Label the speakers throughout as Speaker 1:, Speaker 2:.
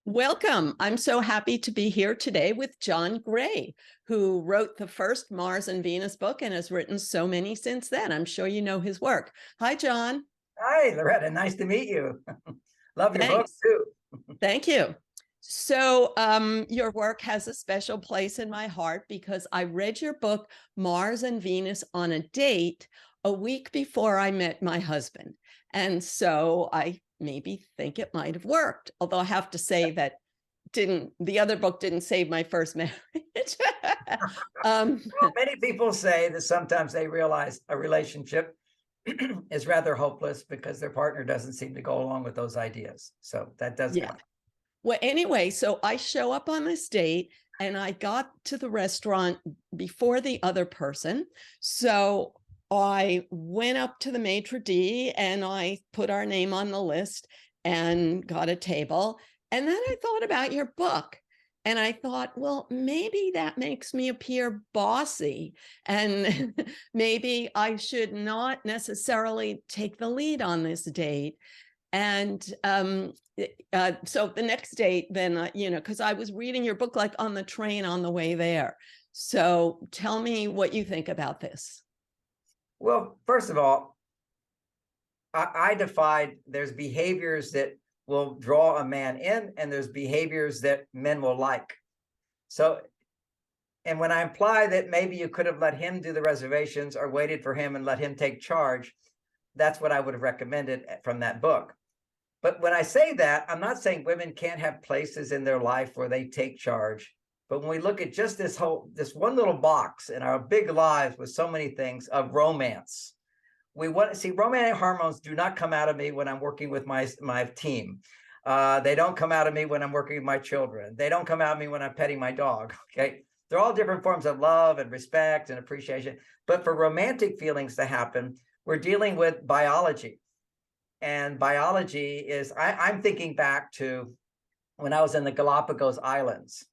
Speaker 1: Welcome. I'm so happy to be here today with John Gray, who wrote the first Mars and Venus book and has written so many since then. I'm sure you know his work. Hi, John.
Speaker 2: Hi, Loretta. Nice to meet you. Love your book
Speaker 1: Thanks.
Speaker 2: too.
Speaker 1: Thank you. So your work has a special place in my heart because I read your book, Mars and Venus on a Date, a week before I met my husband. And so I maybe think it might have worked, although I have to say that the other book didn't save my first marriage.
Speaker 2: Well, many people say that sometimes they realize a relationship is rather hopeless because their partner doesn't seem to go along with those ideas. So that does
Speaker 1: Yeah.
Speaker 2: happen.
Speaker 1: Well, anyway, so I show up on this date and I got to the restaurant before the other person. So I went up to the maitre d' and I put our name on the list and got a table. And then I thought about your book and I thought, well, maybe that makes me appear bossy and maybe I should not necessarily take the lead on this date. And so the next date, then, because I was reading your book like on the train on the way there. So tell me what you think about this.
Speaker 2: Well, first of all, I defied there's behaviors that will draw a man in, and there's behaviors that men will like. So, and when I imply that maybe you could have let him do the reservations or waited for him and let him take charge, that's what I would have recommended from that book. But when I say that, I'm not saying women can't have places in their life where they take charge. But when we look at just this one little box in our big lives with so many things of romance, we want to see romantic hormones do not come out of me when I'm working with my team. They don't come out of me when I'm working with my children. They don't come out of me when I'm petting my dog. Okay. They're all different forms of love and respect and appreciation. But for romantic feelings to happen, we're dealing with biology. And biology is, I'm thinking back to when I was in the Galapagos Islands.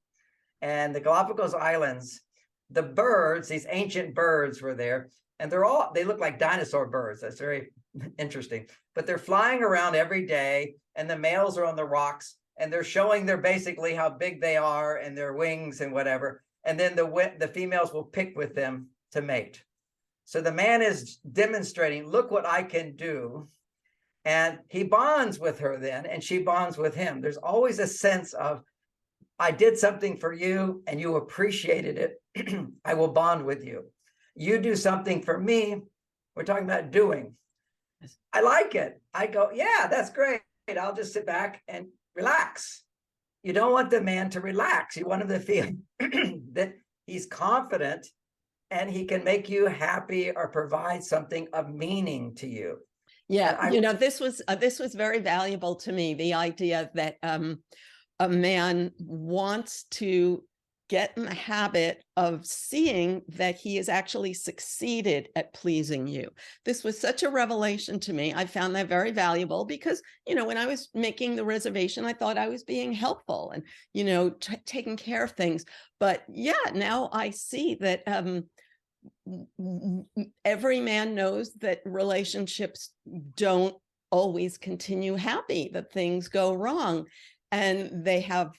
Speaker 2: And the Galapagos Islands, the birds, these ancient birds were there, and they look like dinosaur birds. That's very interesting. But they're flying around every day, and the males are on the rocks, and they're showing basically how big they are and their wings and whatever. And then the females will pick with them to mate. So the man is demonstrating, look what I can do. And he bonds with her then, and she bonds with him. There's always a sense of, I did something for you and you appreciated it. I will bond with you. You do something for me. We're talking about doing. I like it. I go, yeah, that's great. I'll just sit back and relax. You don't want the man to relax. You want him to feel that he's confident and he can make you happy or provide something of meaning to you.
Speaker 1: Yeah, this was very valuable to me, the idea that a man wants to get in the habit of seeing that he has actually succeeded at pleasing you. This was such a revelation to me. I found that very valuable because, when I was making the reservation, I thought I was being helpful and, taking care of things. But yeah, now I see that every man knows that relationships don't always continue happy, that things go wrong, and they have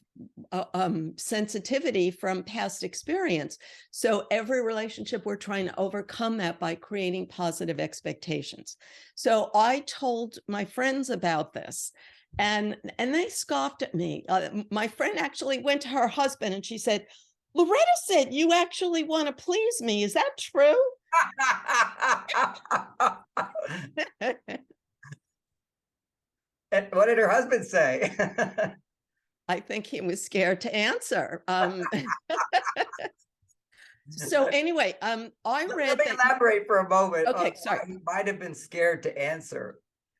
Speaker 1: sensitivity from past experience. So every relationship, we're trying to overcome that by creating positive expectations. So I told my friends about this, and they scoffed at me. My friend actually went to her husband and she said, Loretta said you actually want to please me. Is that true?
Speaker 2: And what did her husband say?
Speaker 1: I think he was scared to answer. So anyway, I read.
Speaker 2: Let me elaborate for a moment.
Speaker 1: Okay, sorry.
Speaker 2: He might have been scared to answer.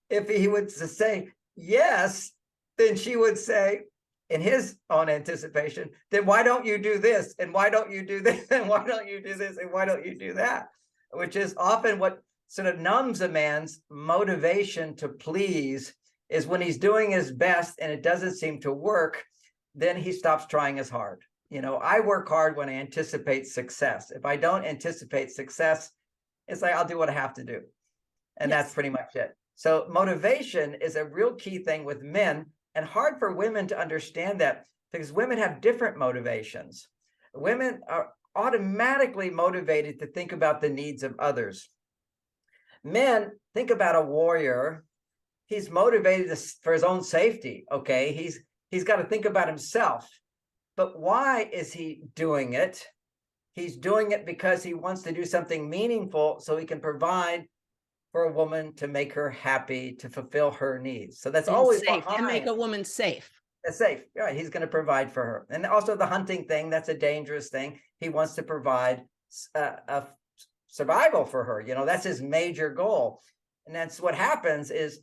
Speaker 2: If he would say yes, then she would say, in his own anticipation, then why don't you do this? And why don't you do this? And why don't you do this? And why don't you do that? Which is often what sort of numbs a man's motivation to please, is when he's doing his best and it doesn't seem to work, then he stops trying as hard. I work hard when I anticipate success. If I don't anticipate success, it's like, I'll do what I have to do. And That's pretty much it. So motivation is a real key thing with men. and hard for women to understand that because women have different motivations. Women are automatically motivated to think about the needs of others. Men, think about a warrior. He's motivated for his own safety. Okay, he's got to think about himself. But why is he doing it? He's doing it because he wants to do something meaningful so he can provide for a woman to make her happy, to fulfill her needs. So that's
Speaker 1: And
Speaker 2: always
Speaker 1: safe, to make
Speaker 2: behind.
Speaker 1: a woman safe.
Speaker 2: That's safe. Right. He's going to provide for her. And also the hunting thing, that's a dangerous thing. He wants to provide a survival for her. You know, that's his major goal. And that's what happens is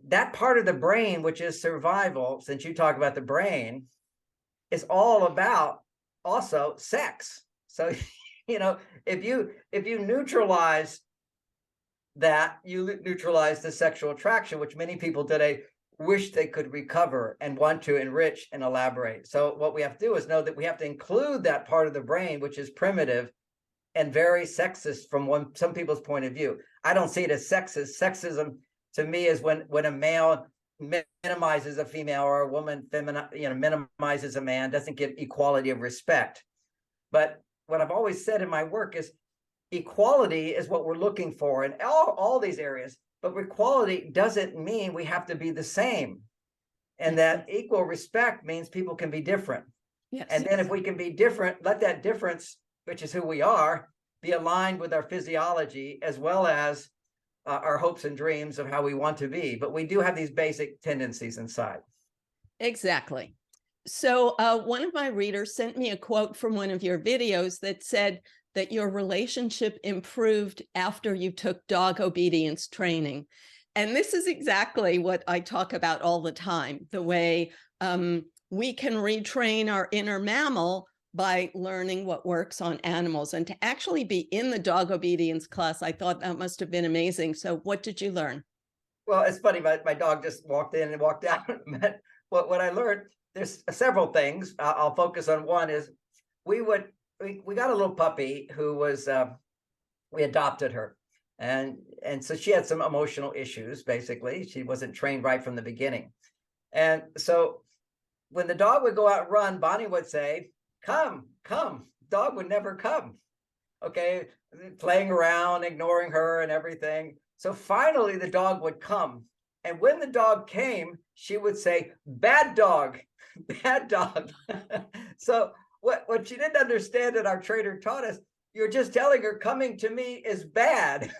Speaker 2: that part of the brain, which is survival, since you talk about the brain, is all about also sex. So, you know, if you neutralize that, you neutralize the sexual attraction, which many people today wish they could recover and want to enrich and elaborate. So what we have to do is know that we have to include that part of the brain, which is primitive and very sexist from some people's point of view. I don't see it as sexist. Sexism to me is when a male minimizes a female, or a woman minimizes a man, doesn't give equality of respect. But what I've always said in my work is equality is what we're looking for in all these areas. But equality doesn't mean we have to be the same. And that equal respect means people can be different.
Speaker 1: Yes.
Speaker 2: And then if we can be different, let that difference, which is who we are, be aligned with our physiology as well as our hopes and dreams of how we want to be. But we do have these basic tendencies inside.
Speaker 1: Exactly. So one of my readers sent me a quote from one of your videos that said that your relationship improved after you took dog obedience training. And this is exactly what I talk about all the time, the way we can retrain our inner mammal by learning what works on animals. And to actually be in the dog obedience class, I thought that must have been amazing. So what did you learn?
Speaker 2: Well, it's funny, my dog just walked in and walked out. What I learned, there's several things. I'll focus on one is we got a little puppy who was, we adopted her. And so she had some emotional issues, basically. She wasn't trained right from the beginning. And so when the dog would go out and run, Bonnie would say, come. Dog would never come. Okay, playing around, ignoring her and everything. So finally the dog would come. And when the dog came, she would say, bad dog, bad dog. So what she didn't understand that our trainer taught us, you're just telling her coming to me is bad.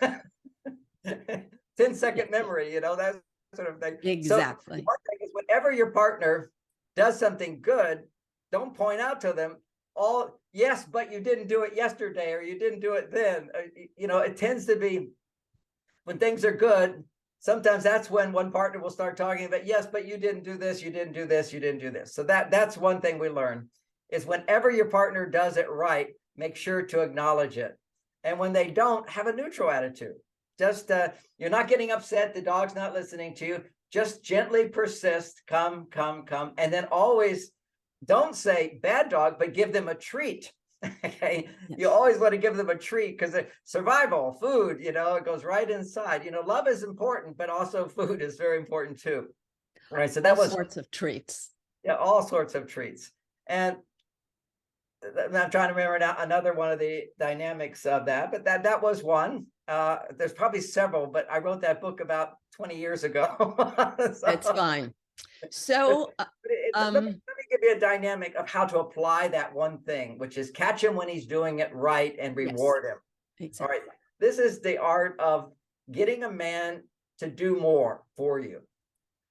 Speaker 2: 10-second memory, you know, that sort of thing.
Speaker 1: Exactly.
Speaker 2: So one thing is whenever your partner does something good, don't point out to them yes, but you didn't do it yesterday, or you didn't do it then. You know, it tends to be when things are good, sometimes that's when one partner will start talking about, yes, but you didn't do this, you didn't do this, you didn't do this. So that's one thing we learn is whenever your partner does it right, make sure to acknowledge it. And when they don't, have a neutral attitude. Just you're not getting upset, the dog's not listening to you. Just gently persist, come. And then always don't say bad dog, but give them a treat. Okay. Yes. You always want to give them a treat because survival, food, you know, it goes right inside. You know, love is important, but also food is very important too. Right. So that was
Speaker 1: all sorts of treats.
Speaker 2: Yeah, all sorts of treats. And I'm trying to remember now another one of the dynamics of that, but that was one. There's probably several, but I wrote that book about 20 years ago. So,
Speaker 1: it's fine. So
Speaker 2: let me give you a dynamic of how to apply that one thing, which is catch him when he's doing it right and reward him.
Speaker 1: Exactly.
Speaker 2: All right. This is the art of getting a man to do more for you.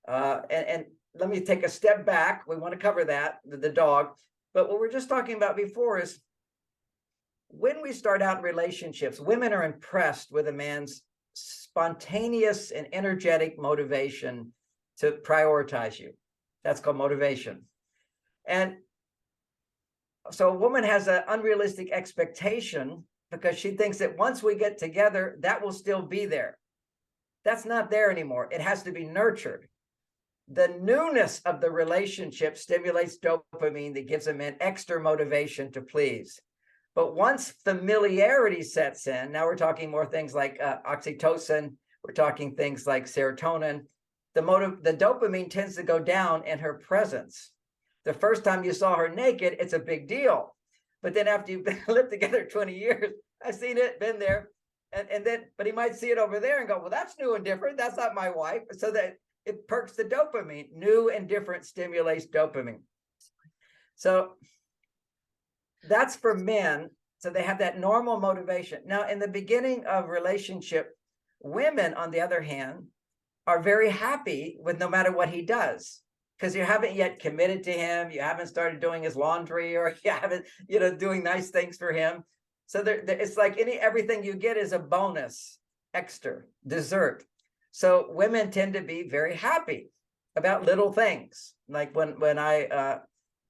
Speaker 2: And let me take a step back. We want to cover that, the dog. But what we're just talking about before is when we start out in relationships, women are impressed with a man's spontaneous and energetic motivation to prioritize you. That's called motivation. And so a woman has an unrealistic expectation because she thinks that once we get together, that will still be there. That's not there anymore. It has to be nurtured. The newness of the relationship stimulates dopamine that gives a man extra motivation to please. But once familiarity sets in, now we're talking more things like oxytocin, we're talking things like serotonin, the dopamine tends to go down in her presence. The first time you saw her naked, it's a big deal. But then after you've lived together 20 years, I've seen it, been there. And then, but he might see it over there and go, well, that's new and different. That's not my wife. So that it perks the dopamine. New and different stimulates dopamine. So that's for men. So they have that normal motivation. Now, in the beginning of relationship, women, on the other hand, are very happy with no matter what he does, because you haven't yet committed to him. You haven't started doing his laundry, or you haven't, doing nice things for him. So it's like everything you get is a bonus, extra, dessert. So women tend to be very happy about little things. Like when I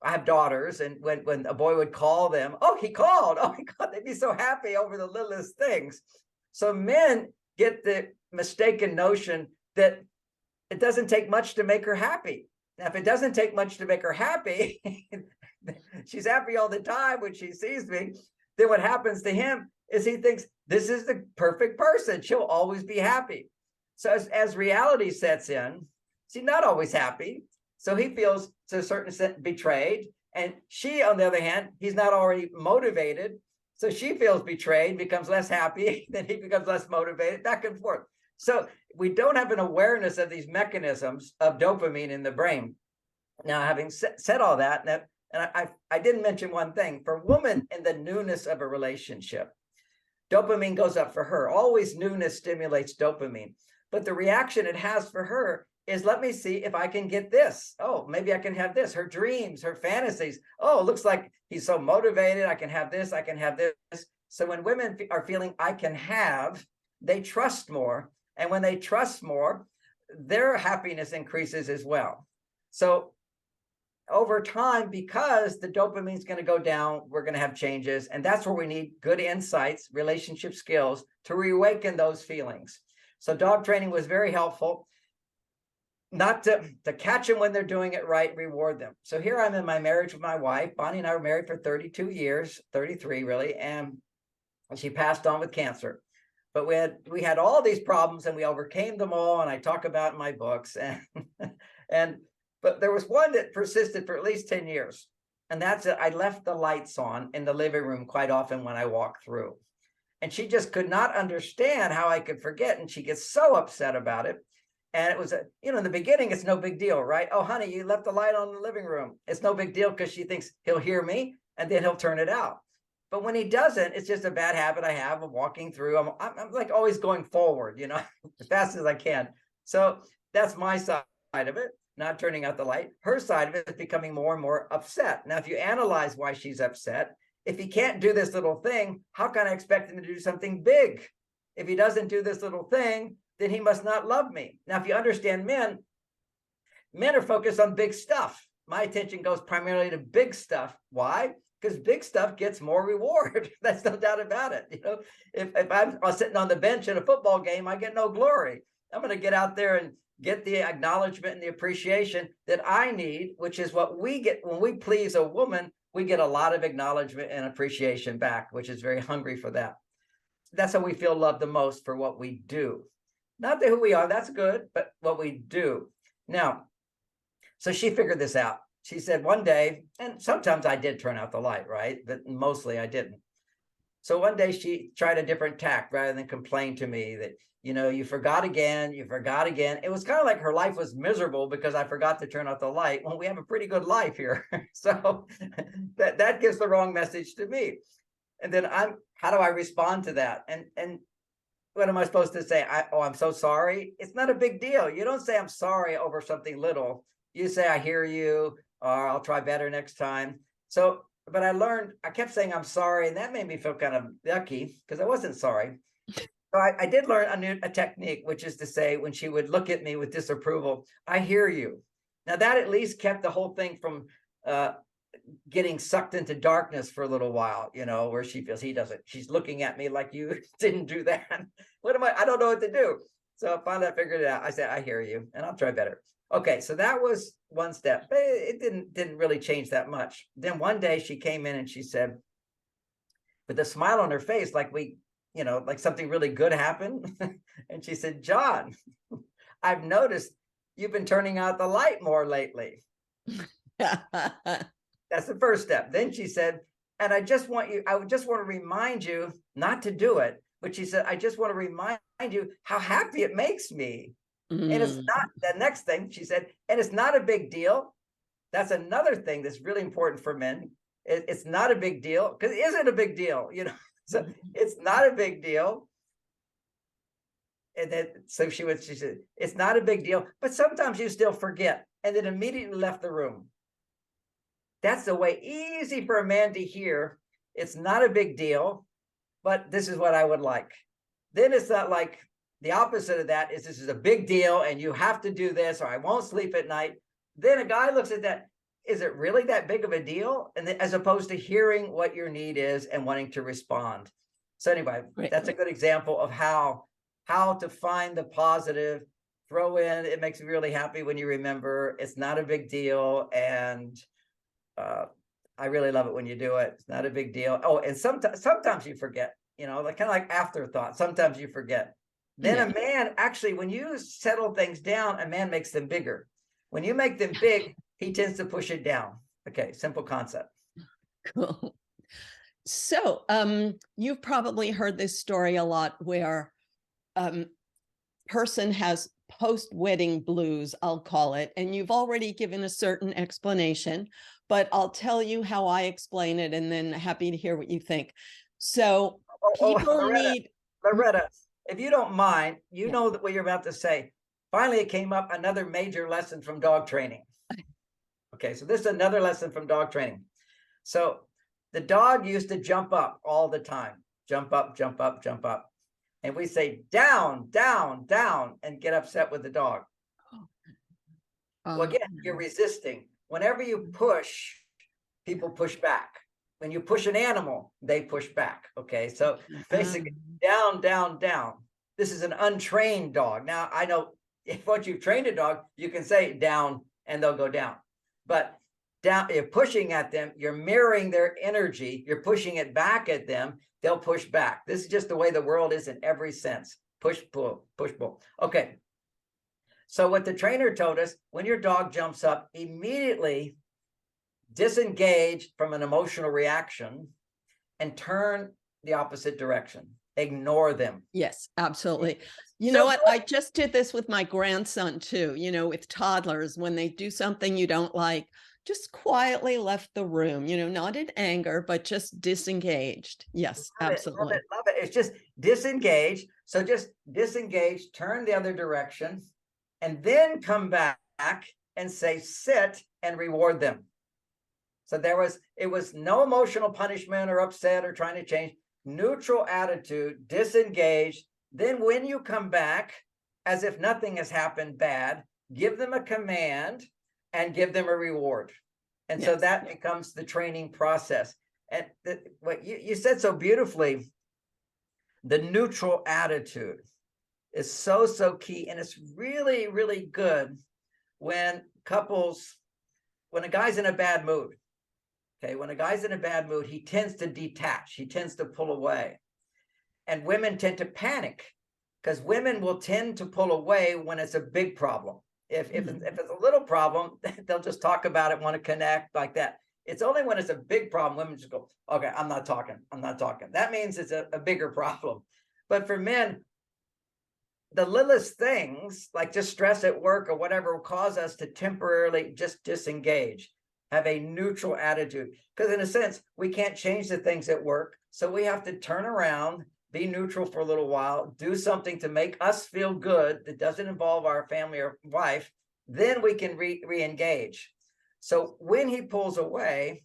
Speaker 2: have daughters, and when a boy would call them, oh, he called, they'd be so happy over the littlest things. So men get the mistaken notion that it doesn't take much to make her happy. Now, if it doesn't take much to make her happy, she's happy all the time when she sees me, then what happens to him is he thinks this is the perfect person. She'll always be happy. So as reality sets in, she's not always happy. So he feels, to a certain extent, betrayed. And she, on the other hand, he's not already motivated. So she feels betrayed, becomes less happy, then he becomes less motivated, back and forth. So we don't have an awareness of these mechanisms of dopamine in the brain. Now, having said all that, and I didn't mention one thing. For women, in the newness of a relationship, dopamine goes up for her. Always newness stimulates dopamine. But the reaction it has for her is, let me see if I can get this. Oh, maybe I can have this. Her dreams, her fantasies. Oh, it looks like he's so motivated. I can have this. I can have this. So when women are feeling I can have, they trust more. And when they trust more, their happiness increases as well. So over time, because the dopamine is going to go down, we're going to have changes. And that's where we need good insights, relationship skills to reawaken those feelings. So dog training was very helpful. Not to catch them when they're doing it right, reward them. So here I'm in my marriage with my wife. Bonnie and I were married for 32 years, 33 really, and she passed on with cancer. But we had all these problems, and we overcame them all, and I talk about in my books. But there was one that persisted for at least 10 years, and that's that I left the lights on in the living room quite often when I walk through. And she just could not understand how I could forget, and she gets so upset about it. And it was, in the beginning, it's no big deal, right? Oh, honey, you left the light on in the living room. It's no big deal because she thinks he'll hear me and then he'll turn it out. But when he doesn't, it's just a bad habit I have of walking through. I'm like always going forward, as fast as I can. So that's my side of it, not turning out the light. Her side of it is becoming more and more upset. Now, if you analyze why she's upset, if he can't do this little thing, how can I expect him to do something big? If he doesn't do this little thing, then he must not love me. Now, if you understand men are focused on big stuff. My attention goes primarily to big stuff. Why? Because big stuff gets more reward. That's no doubt about it. If I'm sitting on the bench in a football game, I get no glory. I'm going to get out there and get the acknowledgement and the appreciation that I need, which is what we get when we please a woman. We get a lot of acknowledgement and appreciation back, which is very hungry for that. That's how we feel loved the most, for what we do. Not who we are, that's good, but what we do. Now, so she figured this out. She said one day, and sometimes I did turn out the light, right? But mostly I didn't. So one day she tried a different tack rather than complain to me that, you forgot again, you forgot again. It was kind of like her life was miserable because I forgot to turn out the light. Well, we have a pretty good life here. So that gives the wrong message to me. And then how do I respond to that? And what am I supposed to say? I'm so sorry. It's not a big deal. You don't say I'm sorry over something little. You say, I hear you, or I'll try better next time. So, but I kept saying I'm sorry, and that made me feel kind of yucky because I wasn't sorry. So I did learn a technique, which is to say, when she would look at me with disapproval, I hear you. Now that at least kept the whole thing from getting sucked into darkness for a little while, where she feels he doesn't. She's looking at me like, you didn't do that. I don't know what to do. So finally I figured it out. I said, I hear you, and I'll try better. Okay, so that was one step, but it didn't really change that much. Then one day she came in and she said, with a smile on her face, like like something really good happened. And she said, John, I've noticed you've been turning out the light more lately. That's the first step. Then she said, and I just want to remind you not to do it. But she said, I just want to remind you how happy it makes me. And it's
Speaker 1: Mm.
Speaker 2: not, the next thing she said, and it's not a big deal. That's another thing that's really important for men. It's not a big deal, because it isn't a big deal, you know. So it's not a big deal. And then so she said, it's not a big deal, but sometimes you still forget, and then immediately left the room. That's the way easy for a man to hear. It's not a big deal, but this is what I would like. Then it's not like the opposite of that is this is a big deal and you have to do this or I won't sleep at night. Then a guy looks at that. Is it really that big of a deal? And as opposed to hearing what your need is and wanting to respond. So anyway,
Speaker 1: Great.
Speaker 2: that's a good example of how to find the positive. Throw in, it makes me really happy when you remember it's not a big deal. And I really love it when you do it. It's not a big deal. Oh, and sometimes you forget, you know, like kind of like afterthought. Sometimes you forget. Then
Speaker 1: Yeah.
Speaker 2: a man, actually, when you settle things down, a man makes them bigger. When you make them big, he tends to push it down. Okay, simple concept.
Speaker 1: Cool. So you've probably heard this story a lot where person has post-wedding blues, I'll call it, and you've already given a certain explanation, but I'll tell you how I explain it, and then happy to hear what you think. So people need
Speaker 2: Loretta, if you don't mind, you know that what you're about to say. Finally, it came up, another major lesson from dog training. Okay, so this is another lesson from dog training. So the dog used to jump up all the time. Jump up, jump up, jump up. And we say down, down, down, and get upset with the dog. Well, again, you're resisting. Whenever you push, people push back. When you push an animal, they push back. Okay, so basically down, down, down. This is an untrained dog. Now, I know if once you've trained a dog, you can say down and they'll go down. But down, you're pushing at them, you're mirroring their energy, you're pushing it back at them, they'll push back. This is just the way the world is in every sense. Push, pull, push, pull. Okay. So what the trainer told us, when your dog jumps up, immediately disengage from an emotional reaction and turn the opposite direction. Ignore them.
Speaker 1: Yes, absolutely. You
Speaker 2: So
Speaker 1: know what? I just did this with my grandson too, you know, with toddlers. When they do something you don't like, just quietly left the room, you know, not in anger, but just disengaged. Yes,
Speaker 2: love it,
Speaker 1: absolutely.
Speaker 2: love it, love it. It's just disengage. So just disengage, turn the other direction, and then come back and say sit and reward them. So it was no emotional punishment or upset or trying to change. Neutral attitude, disengaged. Then when you come back, as if nothing has happened bad, give them a command and give them a reward. And so that becomes the training process. And what you said so beautifully, the neutral attitude is so, so key. And it's really, really good when when a guy's in a bad mood. Okay, when a guy's in a bad mood, he tends to detach, he tends to pull away. And women tend to panic because women will tend to pull away when it's a big problem. If it's a little problem, they'll just talk about it, want to connect like that. It's only when it's a big problem, women just go, okay, I'm not talking. That means it's a bigger problem. But for men, the littlest things like just stress at work or whatever will cause us to temporarily just disengage. Have a neutral attitude, because in a sense, we can't change the things at work. So we have to turn around, be neutral for a little while, do something to make us feel good that doesn't involve our family or wife. Then we can re-engage. So when he pulls away,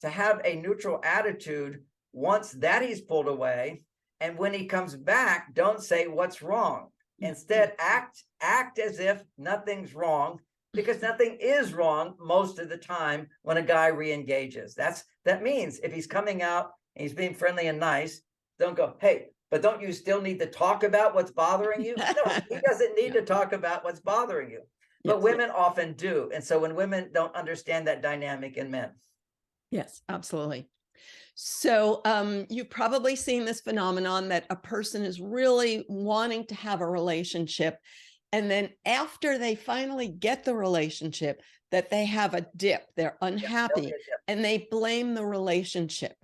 Speaker 2: to have a neutral attitude once that he's pulled away. And when he comes back, don't say what's wrong. Instead, act as if nothing's wrong, because nothing is wrong most of the time when a guy re-engages. That means if he's coming out and he's being friendly and nice, don't go, hey, but don't you still need to talk about what's bothering you? No, he doesn't need to talk about what's bothering you. But women often do. And so when women don't understand that dynamic in men.
Speaker 1: Yes, absolutely. So you've probably seen this phenomenon that a person is really wanting to have a relationship And then after they finally get the relationship, that they have a dip, they're
Speaker 2: Yeah, there'll be
Speaker 1: unhappy,
Speaker 2: a dip.
Speaker 1: and they blame the relationship.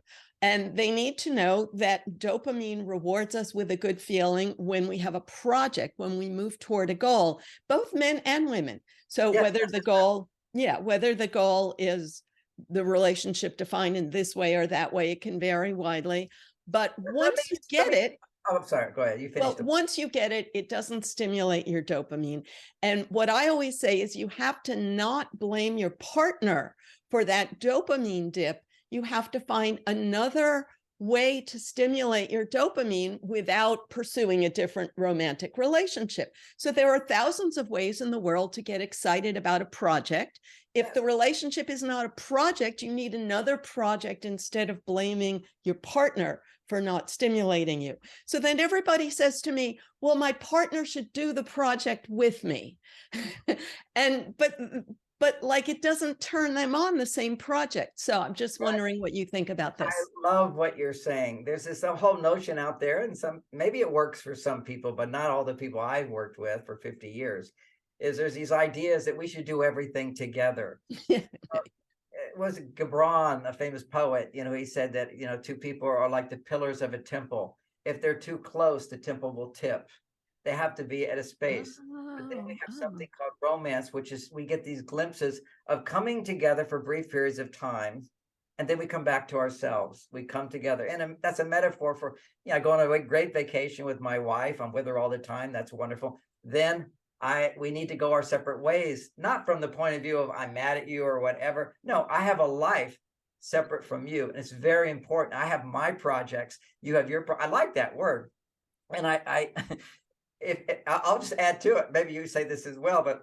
Speaker 1: And they need to know that dopamine rewards us with a good feeling when we have a project, when we move toward a goal, both men and women. So
Speaker 2: Yes,
Speaker 1: whether the goal, yeah, whether the goal is the relationship defined in this way or that way, it can vary widely. But
Speaker 2: let me
Speaker 1: once you
Speaker 2: let
Speaker 1: get
Speaker 2: me
Speaker 1: it,
Speaker 2: oh, I'm sorry. Go ahead. You
Speaker 1: well,
Speaker 2: finished the
Speaker 1: once you get it, it doesn't stimulate your dopamine. And what I always say is you have to not blame your partner for that dopamine dip. You have to find another way to stimulate your dopamine without pursuing a different romantic relationship. So there are thousands of ways in the world to get excited about a project. If the
Speaker 2: yes.
Speaker 1: relationship is not a project, you need another project instead of blaming your partner for not stimulating you. So then everybody says to me, well, my partner should do the project with me. and but like it doesn't turn them on the same project. So I'm just
Speaker 2: Right.
Speaker 1: wondering what you think about
Speaker 2: I
Speaker 1: this.
Speaker 2: love what you're saying. There's this whole notion out there, and some maybe it works for some people, but not all the people I've worked with for 50 years. Is there's these ideas that we should do everything together. It was Gibran, a famous poet, he said that, two people are like the pillars of a temple. If they're too close, the temple will tip. They have to be at a space. But then we
Speaker 1: Oh,
Speaker 2: have
Speaker 1: oh.
Speaker 2: something called romance, which is we get these glimpses of coming together for brief periods of time. And then we come back to ourselves. We come together. And that's a metaphor for, I go on a great vacation with my wife. I'm with her all the time. That's wonderful. Then we need to go our separate ways, not from the point of view of I'm mad at you or whatever. No, I have a life separate from you. And it's very important. I have my projects. You have your, I like that word. And if I'll just add to it, maybe you say this as well, but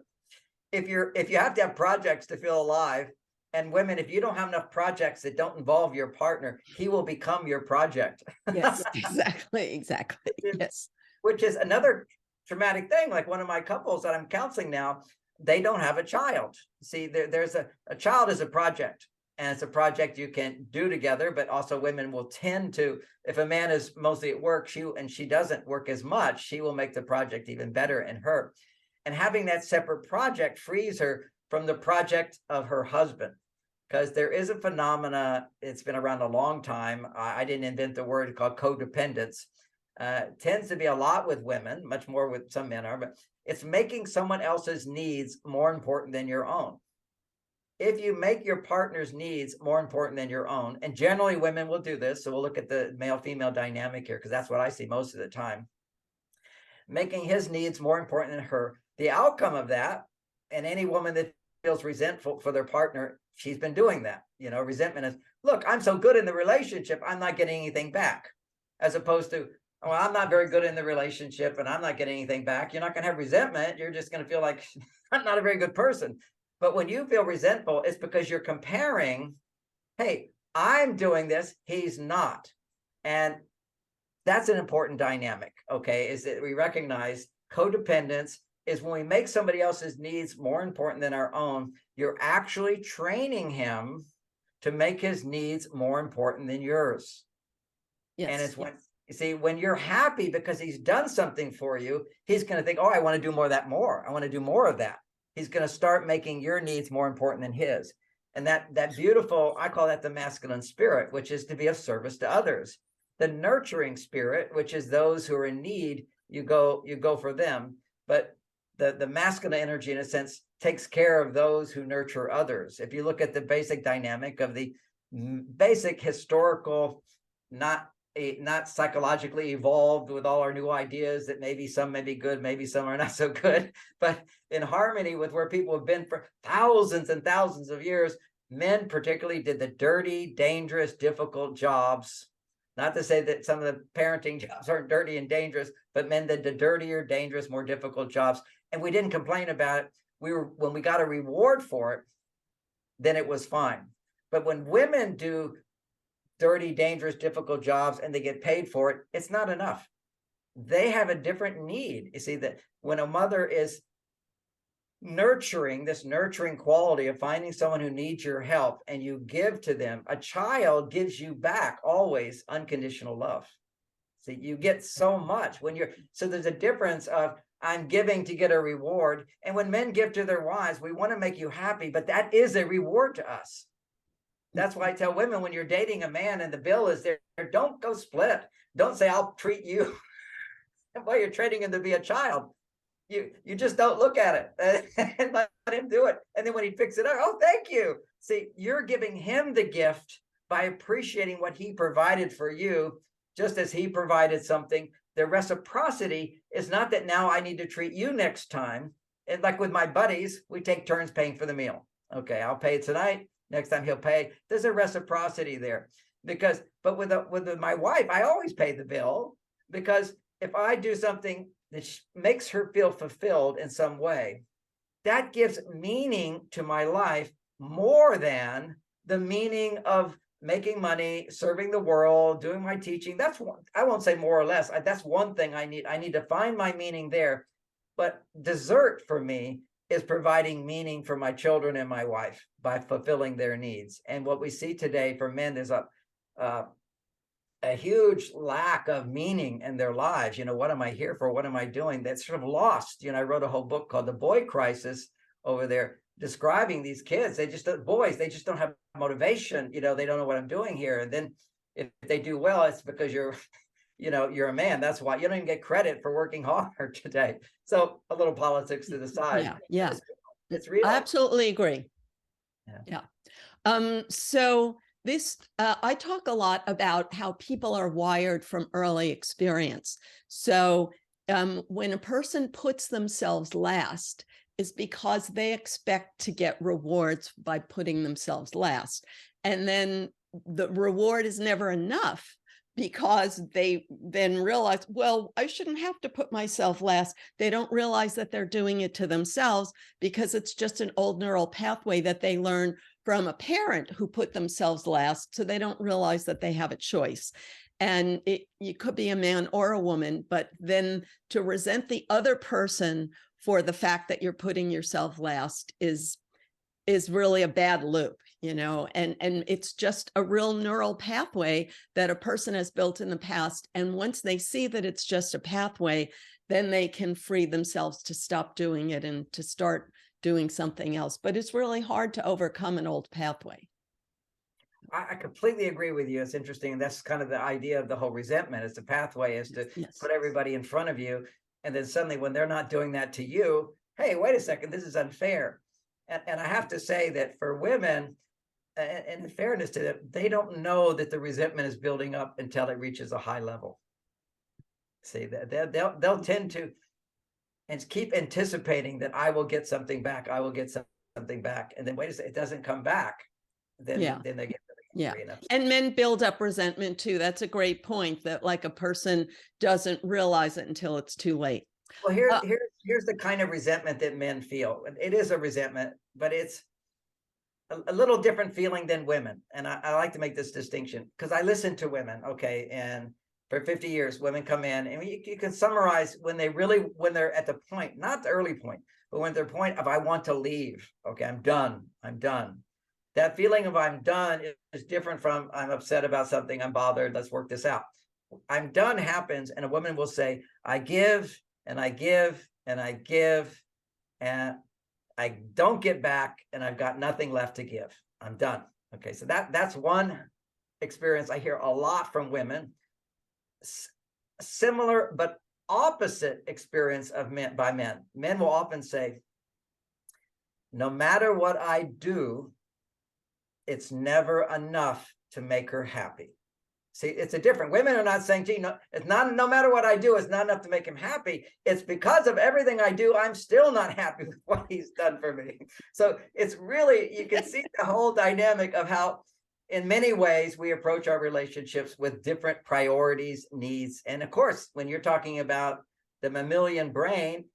Speaker 2: if you have to have projects to feel alive, and women, if you don't have enough projects that don't involve your partner, he will become your project.
Speaker 1: Yes, exactly. Exactly. Yes.
Speaker 2: Which is another traumatic thing. Like one of my couples that I'm counseling now, they don't have a child. See, there's a child is a project, and it's a project you can do together, but also women will tend to, if a man is mostly at work, she doesn't work as much, she will make the project even better in her. And having that separate project frees her from the project of her husband. Because there is a phenomena, it's been around a long time. I didn't invent the word, called codependence. Tends to be a lot with women, much more with some men are, but it's making someone else's needs more important than your own. If you make your partner's needs more important than your own, and generally women will do this, so we'll look at the male-female dynamic here, because that's what I see most of the time. Making his needs more important than her, the outcome of that, and any woman that feels resentful for their partner, she's been doing that. Resentment is, look, I'm so good in the relationship, I'm not getting anything back. As opposed to, oh, I'm not very good in the relationship and I'm not getting anything back. You're not going to have resentment. You're just going to feel like I'm not a very good person. But when you feel resentful, it's because you're comparing, hey, I'm doing this, he's not. And that's an important dynamic, okay, is that we recognize codependence is when we make somebody else's needs more important than our own, you're actually training him to make his needs more important than yours.
Speaker 1: Yes.
Speaker 2: And it's when, you see, when you're happy because he's done something for you, he's going to think, oh, I want to do more of that more. I want to do more of that. He's going to start making your needs more important than his. And that beautiful, I call that the masculine spirit, which is to be of service to others. The nurturing spirit, which is those who are in need, you go for them. But the masculine energy, in a sense, takes care of those who nurture others. If you look at the basic dynamic of the basic historical, not psychologically evolved with all our new ideas that maybe some may be good, maybe some are not so good, but in harmony with where people have been for thousands and thousands of years, men particularly did the dirty, dangerous, difficult jobs. Not to say that some of the parenting jobs aren't dirty and dangerous, but men did the dirtier, dangerous, more difficult jobs. And we didn't complain about it. When we got a reward for it, then it was fine. But when women do dirty, dangerous, difficult jobs and they get paid for it, it's not enough. They have a different need. You see, that when a mother is nurturing, this nurturing quality of finding someone who needs your help and you give to them, a child gives you back always unconditional love. See, you get so much when so there's a difference of I'm giving to get a reward. And when men give to their wives, we want to make you happy, but that is a reward to us. That's why I tell women, when you're dating a man and the bill is there, don't go split. Don't say, I'll treat you while you're trading him to be a child. You just don't look at it and let him do it. And then when he picks it up, oh, thank you. See, you're giving him the gift by appreciating what he provided for you, just as he provided something. The reciprocity is not that now I need to treat you next time. And like with my buddies, we take turns paying for the meal. Okay, I'll pay tonight. Next time he'll pay. There's a reciprocity there. But with my wife, I always pay the bill, because if I do something that makes her feel fulfilled in some way, that gives meaning to my life more than the meaning of making money, serving the world, doing my teaching. That's one, I won't say more or less. That's one thing I need. I need to find my meaning there. But dessert for me is providing meaning for my children and my wife by fulfilling their needs. And what we see today for men, there's a huge lack of meaning in their lives. What am I here for? What am I doing? That's sort of lost. I wrote a whole book called The Boy Crisis over there, describing these kids. They just don't have motivation. They don't know what I'm doing here. And then if they do well, it's because you're a man. That's why you don't even get credit for working hard today. So a little politics to the side.
Speaker 1: Yeah.
Speaker 2: It's real.
Speaker 1: I absolutely agree. Yeah. So this, I talk a lot about how people are wired from early experience. So when a person puts themselves last, is because they expect to get rewards by putting themselves last. And then the reward is never enough, because they then realize, well, I shouldn't have to put myself last. They don't realize that they're doing it to themselves, because it's just an old neural pathway that they learn from a parent who put themselves last. So they don't realize that they have a choice. And you could be a man or a woman, but then to resent the other person for the fact that you're putting yourself last is really a bad loop, and it's just a real neural pathway that a person has built in the past. And once they see that it's just a pathway, then they can free themselves to stop doing it and to start doing something else. But it's really hard to overcome an old pathway.
Speaker 2: I completely agree with you. It's interesting. And that's kind of the idea of the whole resentment. Is the pathway is to put everybody in front of you. And then suddenly when they're not doing that to you, hey, wait a second, this is unfair. And I have to say that for women, and in fairness to them, they don't know that the resentment is building up until it reaches a high level. See, they'll tend to and keep anticipating that I will get something back. I will get something back. And then wait a second, it doesn't come back. Then they get really enough.
Speaker 1: And men build up resentment too. That's a great point, that like a person doesn't realize it until it's too late.
Speaker 2: Well, here's the kind of resentment that men feel. It is a resentment, but it's a little different feeling than women. And I like to make this distinction because I listen to women, okay, and for 50 years, women come in, and you can summarize when they're at the point, not the early point, but when they're point of, I want to leave. Okay, I'm done. That feeling of I'm done is different from I'm upset about something, I'm bothered, let's work this out. I'm done happens, and a woman will say, I give, and I give, and I give, and I don't get back, and I've got nothing left to give. I'm done. Okay, so that's one experience I hear a lot from women. Similar but opposite experience of men by men. Men will often say, no matter what I do, it's never enough to make her happy. See, it's a different. Women are not saying, gee, no, it's not, no matter what I do, it's not enough to make him happy. It's because of everything I do, I'm still not happy with what he's done for me. So it's really, you can see the whole dynamic of how, in many ways, we approach our relationships with different priorities, needs. And of course, when you're talking about the mammalian brain,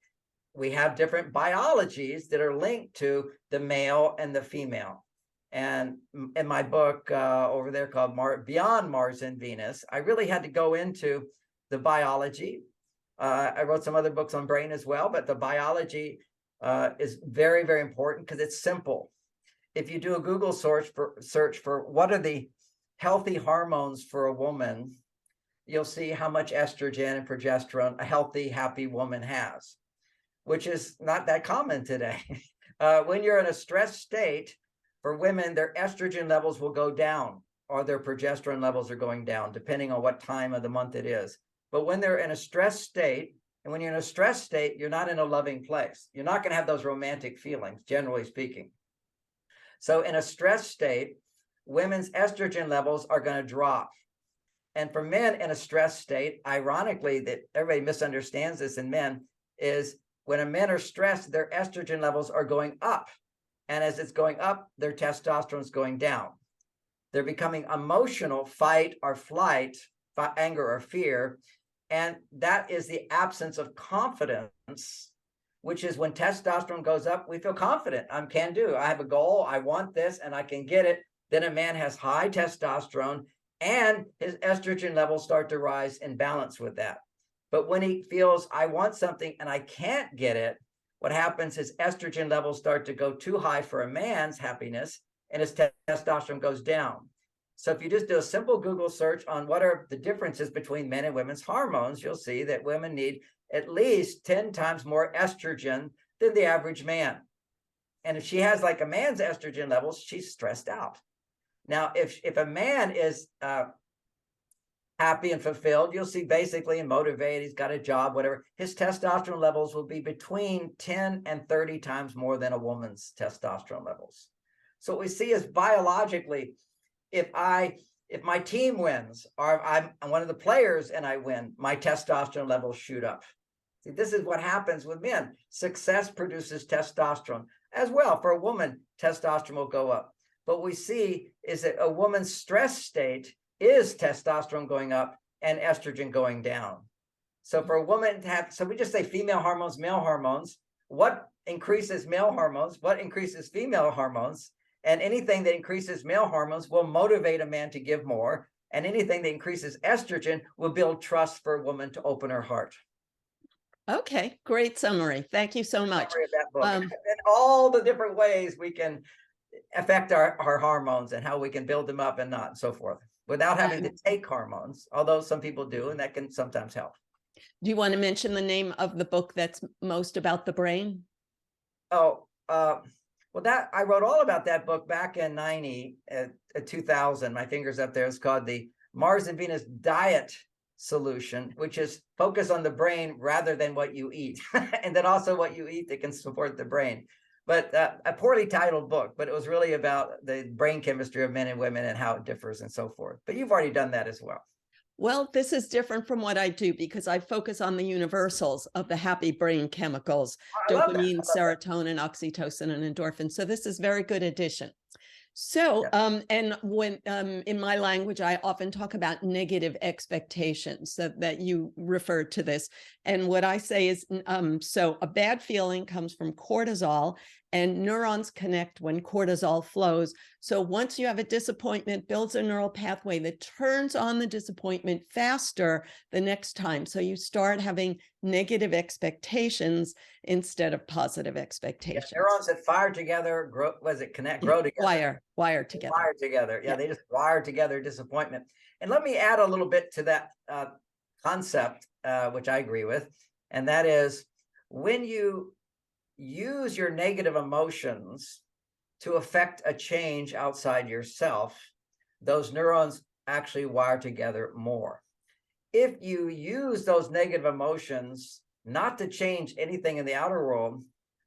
Speaker 2: we have different biologies that are linked to the male and the female. And in my book over there called Beyond Mars and Venus, I really had to go into the biology. I wrote some other books on brain as well, but the biology is very, very important because it's simple. If you do a Google search for what are the healthy hormones for a woman, you'll see how much estrogen and progesterone a healthy, happy woman has. which is not that common today. When you're in a stress state, for women, their estrogen levels will go down or their progesterone levels are going down, depending on what time of the month it is. But when they're in a stress state, and when you're in a stress state, you're not in a loving place. You're not going to have those romantic feelings, generally speaking. So in a stress state, women's estrogen levels are going to drop. And for men in a stress state, ironically, that everybody misunderstands this in men, is when men are stressed, their estrogen levels are going up. And as it's going up, their testosterone is going down. They're becoming emotional, fight or flight, anger or fear. And that is the absence of confidence, which is when testosterone goes up, we feel confident. I can do. I have a goal. I want this and I can get it. Then a man has high testosterone and his estrogen levels start to rise in balance with that. But when he feels I want something and I can't get it, what happens is estrogen levels start to go too high for a man's happiness and his testosterone goes down. So if you just do a simple Google search on what are the differences between men and women's hormones, you'll see that women need at least 10 times more estrogen than the average man. And if she has like a man's estrogen levels, she's stressed out. Now, if a man is happy and fulfilled, you'll see basically and motivated, he's got a job, whatever, his testosterone levels will be between 10 and 30 times more than a woman's testosterone levels. So what we see is biologically, if my team wins or I'm one of the players and I win, my testosterone levels shoot up. See, this is what happens with men. Success produces testosterone as well. For a woman, testosterone will go up. But what we see is that a woman's stress state is testosterone going up and estrogen going down. So for a woman to have, so we just say female hormones, male hormones, what increases male hormones, what increases female hormones, and anything that increases male hormones will motivate a man to give more. And anything that increases estrogen will build trust for a woman to open her heart.
Speaker 1: Okay, great summary. Thank you so much.
Speaker 2: Summary of that book. And all the different ways we can affect our hormones and how we can build them up and not and so forth without having to take hormones, although some people do, and that can sometimes help.
Speaker 1: Do you want to mention the name of the book that's most about the brain?
Speaker 2: Oh, well, that I wrote all about that book back in 2000. My finger's up there. It's called the Mars and Venus Diet Solution, which is focus on the brain rather than what you eat, and then also what you eat that can support the brain. But a poorly titled book, but it was really about the brain chemistry of men and women and how it differs and so forth. But you've already done that as well.
Speaker 1: Well, this is different from what I do because I focus on the universals of the happy brain chemicals, dopamine, serotonin, oxytocin, and endorphin. So this is very good addition. So, and when in my language, I often talk about negative expectations that you referred to this. And what I say is, so a bad feeling comes from cortisol and neurons connect when cortisol flows. So once you have a disappointment, builds a neural pathway that turns on the disappointment faster the next time. So you start having negative expectations instead of positive expectations.
Speaker 2: Yeah, neurons that fire together, grow together.
Speaker 1: Wire together.
Speaker 2: Wire together. Yeah, they just wire together disappointment. And let me add a little bit to that concept, which I agree with. And that is when you use your negative emotions to affect a change outside yourself, those neurons actually wire together more. If you use those negative emotions not to change anything in the outer world,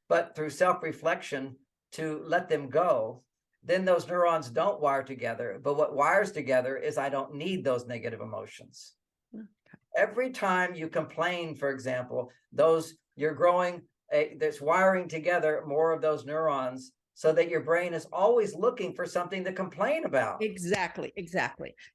Speaker 2: but through self-reflection to let them go, then those neurons don't wire together. But what wires together is I don't need those negative emotions. Okay. Every time you complain, for example, you're growing, there's wiring together more of those neurons so that your brain is always looking for something to complain about.
Speaker 1: Exactly.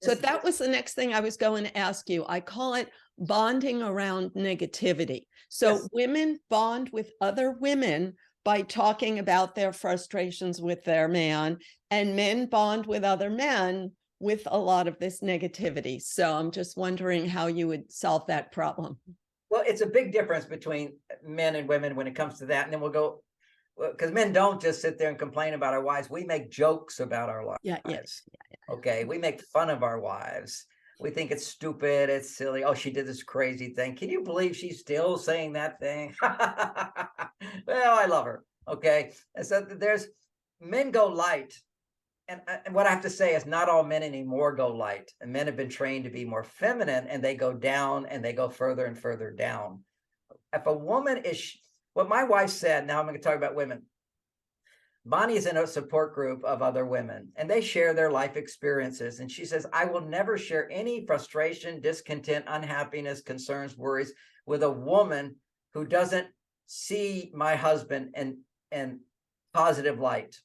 Speaker 1: So that was the next thing I was going to ask you. I call it bonding around negativity. So women bond with other women by talking about their frustrations with their man, and men bond with other men with a lot of this negativity. So I'm just wondering how you would solve that problem.
Speaker 2: Well, it's a big difference between men and women when it comes to that. And then we'll go, because men don't just sit there and complain about our wives. We make jokes about our wives.
Speaker 1: Yeah.
Speaker 2: Okay. We make fun of our wives. We think it's stupid, it's silly. Oh, she did this crazy thing. Can you believe she's still saying that thing? Well, I love her. Okay. And so there's men go light. And what I have to say is not all men anymore go light. And men have been trained to be more feminine and they go down and they go further and further down. If a woman is, what my wife said, now I'm going to talk about women. Bonnie is in a support group of other women and they share their life experiences. And she says, I will never share any frustration, discontent, unhappiness, concerns, worries with a woman who doesn't see my husband in positive light.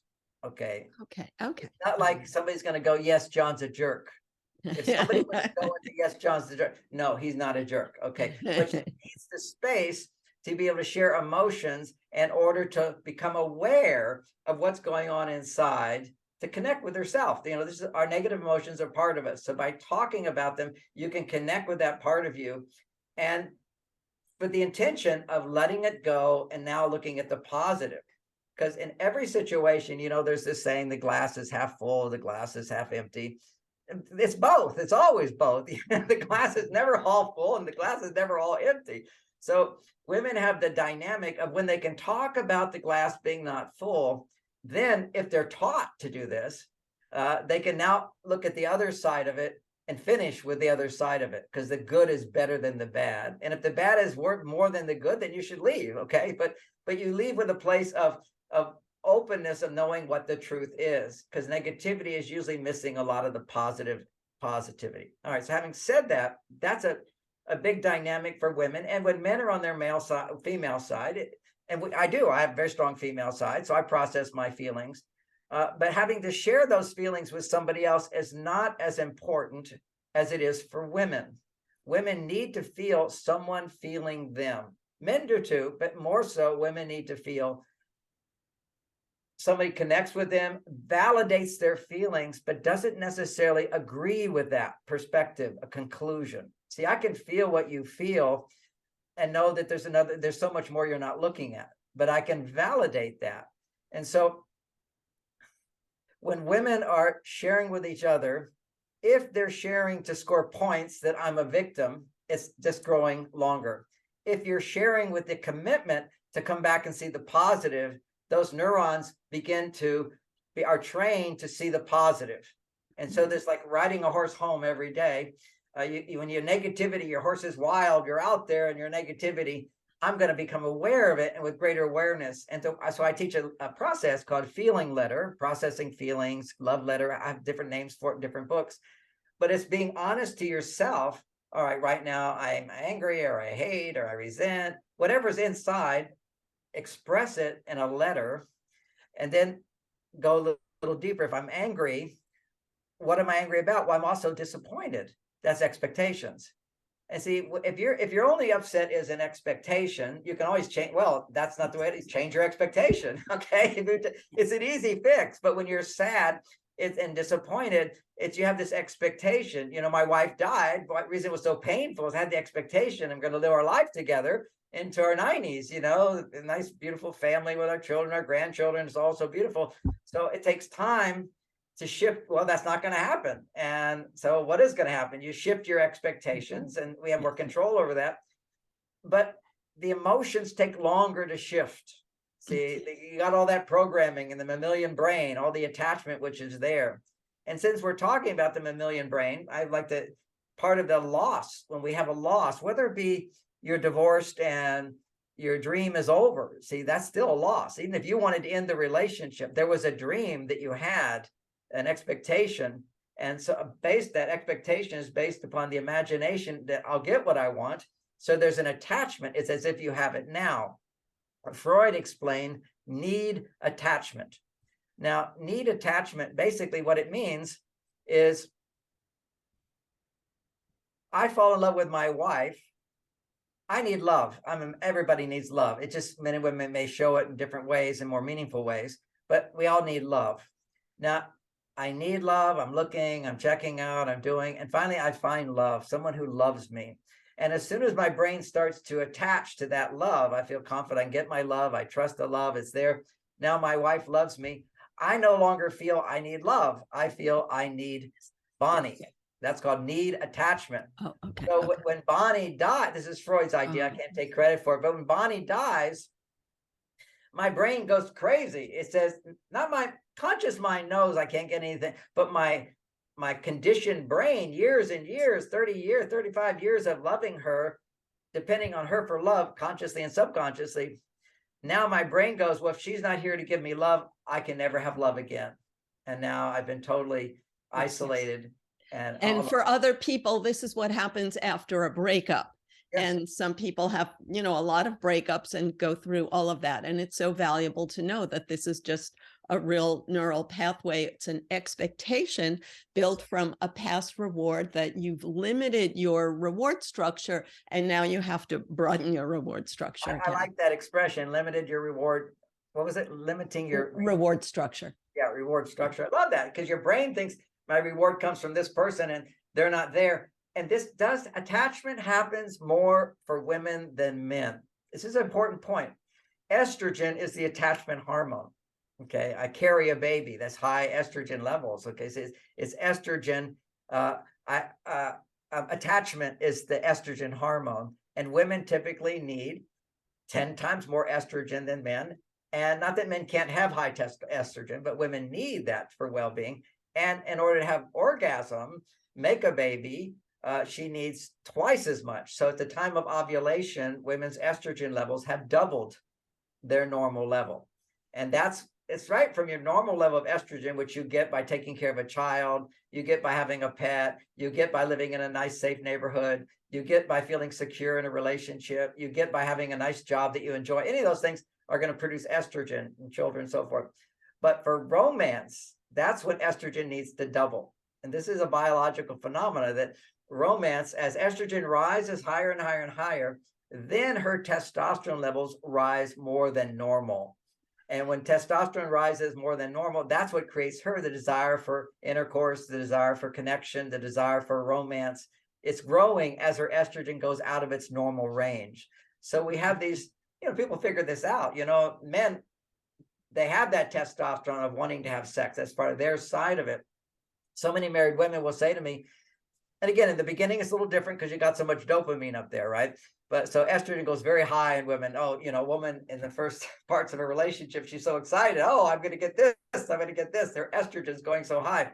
Speaker 2: Okay.
Speaker 1: Okay.
Speaker 2: It's not like somebody's going to go, yes, John's a jerk. If somebody was to go into, yes, John's a jerk. No, he's not a jerk. Okay. But she needs the space to be able to share emotions in order to become aware of what's going on inside, to connect with herself. This is, our negative emotions are part of us. So by talking about them, you can connect with that part of you. And with the intention of letting it go and now looking at the positive. Because in every situation, there's this saying, the glass is half full, the glass is half empty. It's both. It's always both. The glass is never all full and the glass is never all empty. So women have the dynamic of when they can talk about the glass being not full, then if they're taught to do this, they can now look at the other side of it and finish with the other side of it, because the good is better than the bad. And if the bad is worth more than the good, then you should leave. Okay. But you leave with a place of openness, of knowing what the truth is, because negativity is usually missing a lot of the positivity. All right. So having said that, that's a big dynamic for women. And when men are on their female side, I have a very strong female side, so I process my feelings. But having to share those feelings with somebody else is not as important as it is for women. Women need to feel someone feeling them. Men do too, but more so women need to feel somebody connects with them, validates their feelings, but doesn't necessarily agree with that perspective, a conclusion. See, I can feel what you feel and know that there's so much more you're not looking at, but I can validate that. And so when women are sharing with each other, if they're sharing to score points that I'm a victim, it's just growing longer. If you're sharing with the commitment to come back and see the positive, those neurons are trained to see the positive. And so there's like riding a horse home every day. When you're negativity, your horse is wild, you're out there and your negativity, I'm going to become aware of it, and with greater awareness. And so I teach a process called feeling letter, processing feelings, love letter. I have different names for it in different books, but it's being honest to yourself. All right, right now I'm angry, or I hate, or I resent, whatever's inside, express it in a letter, and then go a little deeper. If I'm angry, what am I angry about? Well, I'm also disappointed. That's expectations. And see, if you're only upset is an expectation, you can always change. Well, that's not the way to change your expectation. Okay. It's an easy fix. But when you're sad and disappointed, you have this expectation. My wife died. The reason it was so painful is I had the expectation I'm going to live our life together into our 90s, a nice, beautiful family with our children, our grandchildren. It's all so beautiful. So it takes time to shift. Well, that's not going to happen. And so what is going to happen? You shift your expectations, and we have more control over that. But the emotions take longer to shift. See, you got all that programming in the mammalian brain, all the attachment, which is there. And since we're talking about the mammalian brain, I'd like to, part of the loss, when we have a loss, whether it be you're divorced and your dream is over. See, that's still a loss. Even if you wanted to end the relationship, there was a dream that you had, an expectation. And so that expectation is based upon the imagination that I'll get what I want. So there's an attachment. It's as if you have it now. Freud explained need attachment. Now, need attachment, basically what it means is I fall in love with my wife. I need love. Everybody needs love. It's just men and women may show it in different ways and more meaningful ways, but we all need love. Now, I need love. I'm looking, I'm checking out, I'm doing, and finally I find love, someone who loves me. And as soon as my brain starts to attach to that love, I feel confident I can get my love. I trust the love. It's there. Now my wife loves me. I no longer feel I need love. I feel I need Bonnie. That's called need attachment.
Speaker 1: Oh, okay.
Speaker 2: So
Speaker 1: Okay.
Speaker 2: when Bonnie died, this is Freud's idea. I
Speaker 1: Oh,
Speaker 2: can't take credit for it, but when Bonnie dies, my brain goes crazy. It says, not my conscious mind knows I can't get anything, but my conditioned brain, years and years, 30 years, 35 years of loving her, depending on her for love, consciously and subconsciously. Now my brain goes, well, if she's not here to give me love, I can never have love again. And now I've been totally
Speaker 1: yes, yes.
Speaker 2: isolated.
Speaker 1: And for other people, this is what happens after a breakup.
Speaker 2: yes,
Speaker 1: And some people have, a lot of breakups and go through all of that. And it's so valuable to know that this is just a real neural pathway. It's an expectation built from a past reward that you've limited your reward structure. And now you have to broaden your reward structure
Speaker 2: I
Speaker 1: again.
Speaker 2: like that expression, limited your reward. What was it? Limiting your
Speaker 1: reward structure.
Speaker 2: Yeah, reward structure. I love that because your brain thinks my reward comes from this person and they're not there. And attachment happens more for women than men. This is an important point. Estrogen is the attachment hormone. Okay, I carry a baby. That's high estrogen levels. Okay, so it's estrogen. Attachment is the estrogen hormone, and women typically need 10 times more estrogen than men. And not that men can't have high estrogen, but women need that for well-being. And in order to have orgasm, make a baby, she needs twice as much. So at the time of ovulation, women's estrogen levels have doubled their normal level. And it's right from your normal level of estrogen, which you get by taking care of a child, you get by having a pet, you get by living in a nice, safe neighborhood, you get by feeling secure in a relationship, you get by having a nice job that you enjoy. Any of those things are going to produce estrogen in children and so forth. But for romance, that's what estrogen needs to double. And this is a biological phenomena that romance, as estrogen rises higher and higher and higher, then her testosterone levels rise more than normal. And when testosterone rises more than normal, that's what creates her the desire for intercourse, the desire for connection, the desire for romance. It's growing as her estrogen goes out of its normal range. So we have these, people figure this out. Men, they have that testosterone of wanting to have sex. That's part of their side of it. So many married women will say to me, and again, in the beginning, it's a little different because you got so much dopamine up there, right? But so estrogen goes very high in women. Oh, woman in the first parts of a relationship, she's so excited. Oh, I'm going to get this. I'm going to get this. Their estrogen's going so high.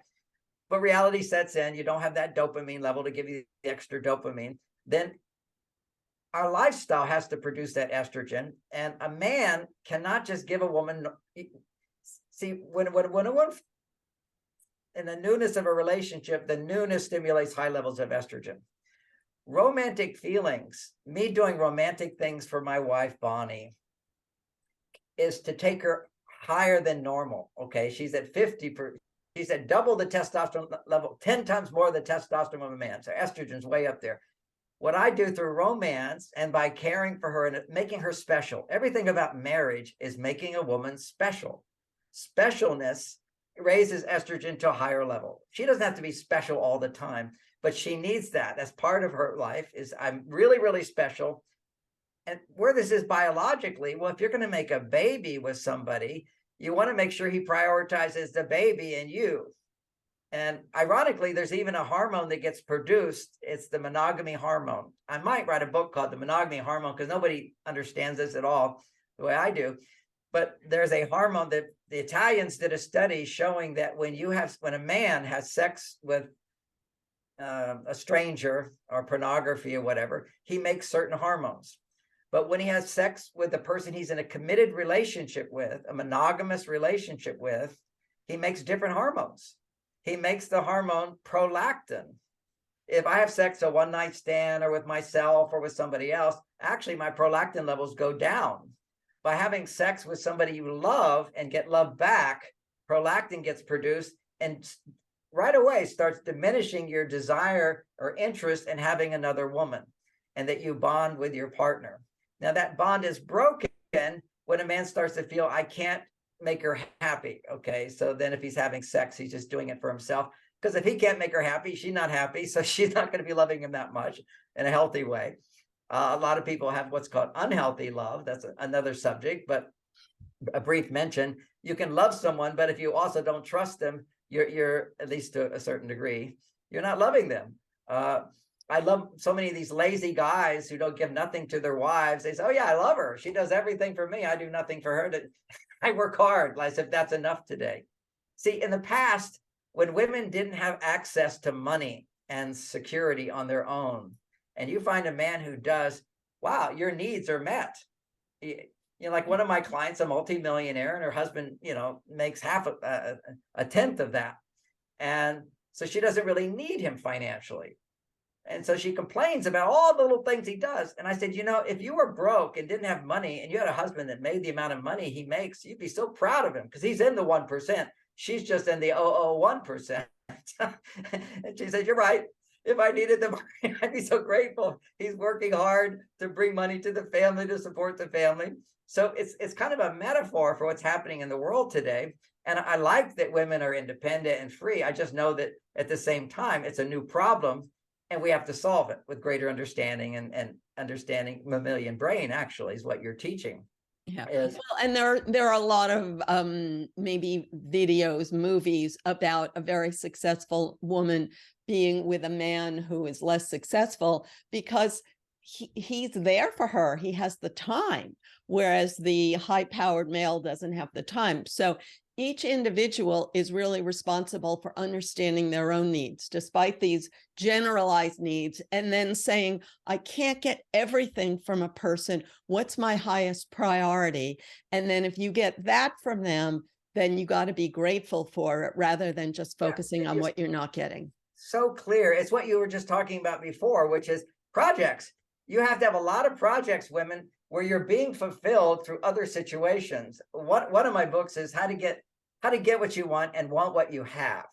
Speaker 2: But reality sets in. You don't have that dopamine level to give you the extra dopamine. Then our lifestyle has to produce that estrogen. And a man cannot just give a woman. See, when a woman, in the newness of a relationship, the newness stimulates high levels of estrogen. Romantic feelings, me doing romantic things for my wife, Bonnie, is to take her higher than normal. Okay, she's at 50, she's at double the testosterone level, 10 times more of the testosterone of a man. So estrogen's way up there. What I do through romance and by caring for her and making her special, everything about marriage is making a woman special. Specialness raises estrogen to a higher level. She doesn't have to be special all the time, but she needs that. That's part of her life is I'm really, really special. And where this is biologically, well, if you're going to make a baby with somebody, you want to make sure he prioritizes the baby and you. And ironically, there's even a hormone that gets produced. It's the monogamy hormone. I might write a book called The Monogamy Hormone because nobody understands this at all the way I do. But there's a hormone that the Italians did a study showing that when a man has sex with a stranger or pornography or whatever, he makes certain hormones. But when he has sex with the person he's in a committed relationship with, a monogamous relationship with, he makes different hormones. He makes the hormone prolactin. If I have sex a one-night stand or with myself or with somebody else, actually my prolactin levels go down. By having sex with somebody you love and get love back, prolactin gets produced and right away starts diminishing your desire or interest in having another woman and that you bond with your partner. Now that bond is broken when a man starts to feel, I can't make her happy. Okay, so then if he's having sex, he's just doing it for himself. Because if he can't make her happy, she's not happy. So she's not going to be loving him that much in a healthy way. A lot of people have what's called unhealthy love. That's another subject, but a brief mention. You can love someone, but if you also don't trust them, you're at least to a certain degree, You're not loving them. I love so many of these lazy guys who don't give nothing to their wives. They say, oh yeah, I love her. She does everything for me. I do nothing for her. I work hard. As if that's enough today. See, in the past, when women didn't have access to money and security on their own, and you find a man who does, wow, your needs are met. Like one of my clients, a multimillionaire, and her husband, makes half a tenth of that. And so she doesn't really need him financially. And so she complains about all the little things he does. And I said, if you were broke and didn't have money and you had a husband that made the amount of money he makes, you'd be so proud of him because he's in the 1%. She's just in the 001%. And she said, you're right. If I needed the money, I'd be so grateful. He's working hard to bring money to the family, to support the family. So it's kind of a metaphor for what's happening in the world today. And I like that women are independent and free. I just know that at the same time, it's a new problem. And we have to solve it with greater understanding and understanding mammalian brain, actually, is what you're teaching.
Speaker 1: Yeah. Well, and there are a lot of maybe videos, movies about a very successful woman being with a man who is less successful because he's there for her. He has the time, whereas the high-powered male doesn't have the time. So each individual is really responsible for understanding their own needs, despite these generalized needs, and then saying, I can't get everything from a person. What's my highest priority? And then if you get that from them, then you got to be grateful for it rather than just focusing on what you're not getting.
Speaker 2: So clear. It's what you were just talking about before, which is projects. You have to have a lot of projects, women, where you're being fulfilled through other situations. One of my books is how to get what you want and want what you have.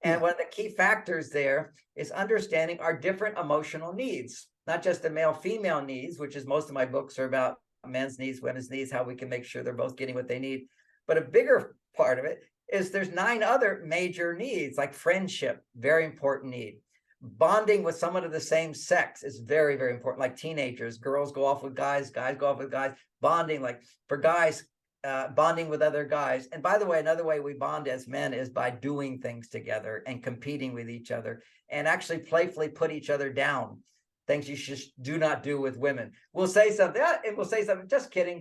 Speaker 2: And one of the key factors there is understanding our different emotional needs, not just the male-female needs, which is most of my books are about men's needs, women's needs, how we can make sure they're both getting what they need. But a bigger part of it is there's 9 other major needs, like friendship, very important need. Bonding with someone of the same sex is very, very important. Like teenagers, girls go off with guys, guys go off with guys. Bonding, like for guys, bonding with other guys. And by the way, another way we bond as men is by doing things together and competing with each other and actually playfully put each other down. Things you just do not do with women. We'll say something, and we'll say something, just kidding.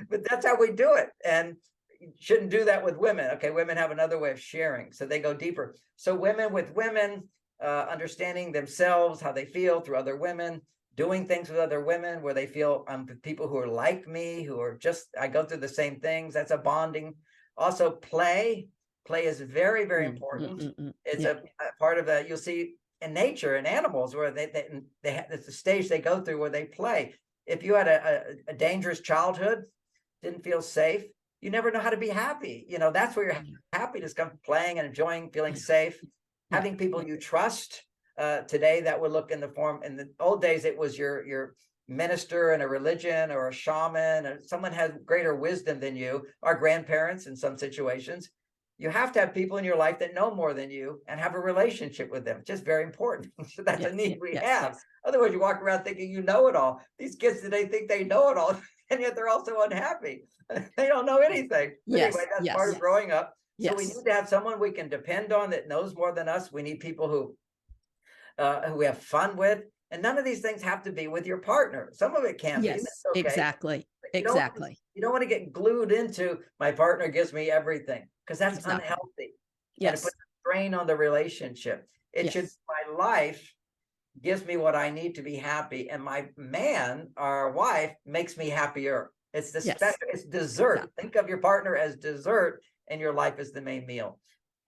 Speaker 2: but that's how we do it. And you shouldn't do that with women. Okay, women have another way of sharing, so they go deeper. So women with women, understanding themselves, how they feel through other women, doing things with other women where they feel with people who are like me, who are just, I go through the same things. That's a bonding. Also play is very, very important. It's a part of that. You'll see in nature and animals where they have, it's a stage they go through where they play. If you had a dangerous childhood, didn't feel safe, you never know how to be happy. That's where your happiness comes from, playing and enjoying, feeling safe, having people you trust. Today, that would look in the form, in the old days, it was your minister in a religion or a shaman, or someone had greater wisdom than you, our grandparents in some situations. You have to have people in your life that know more than you and have a relationship with them. Just very important. So that's a need we have. Otherwise, you walk around thinking you know it all. These kids today think they know it all, and yet they're also unhappy. They don't know anything. Anyway, that's part of growing up. So we need to have someone we can depend on that knows more than us. We need people who we have fun with. And none of these things have to be with your partner. Some of it can be. That's okay.
Speaker 1: Exactly.
Speaker 2: You don't want to get glued into my partner gives me everything, because that's unhealthy. And it puts a strain on the relationship. It should, my life gives me what I need to be happy. And my man or wife makes me happier. It's the special, it's dessert. Think of your partner as dessert and your life is the main meal.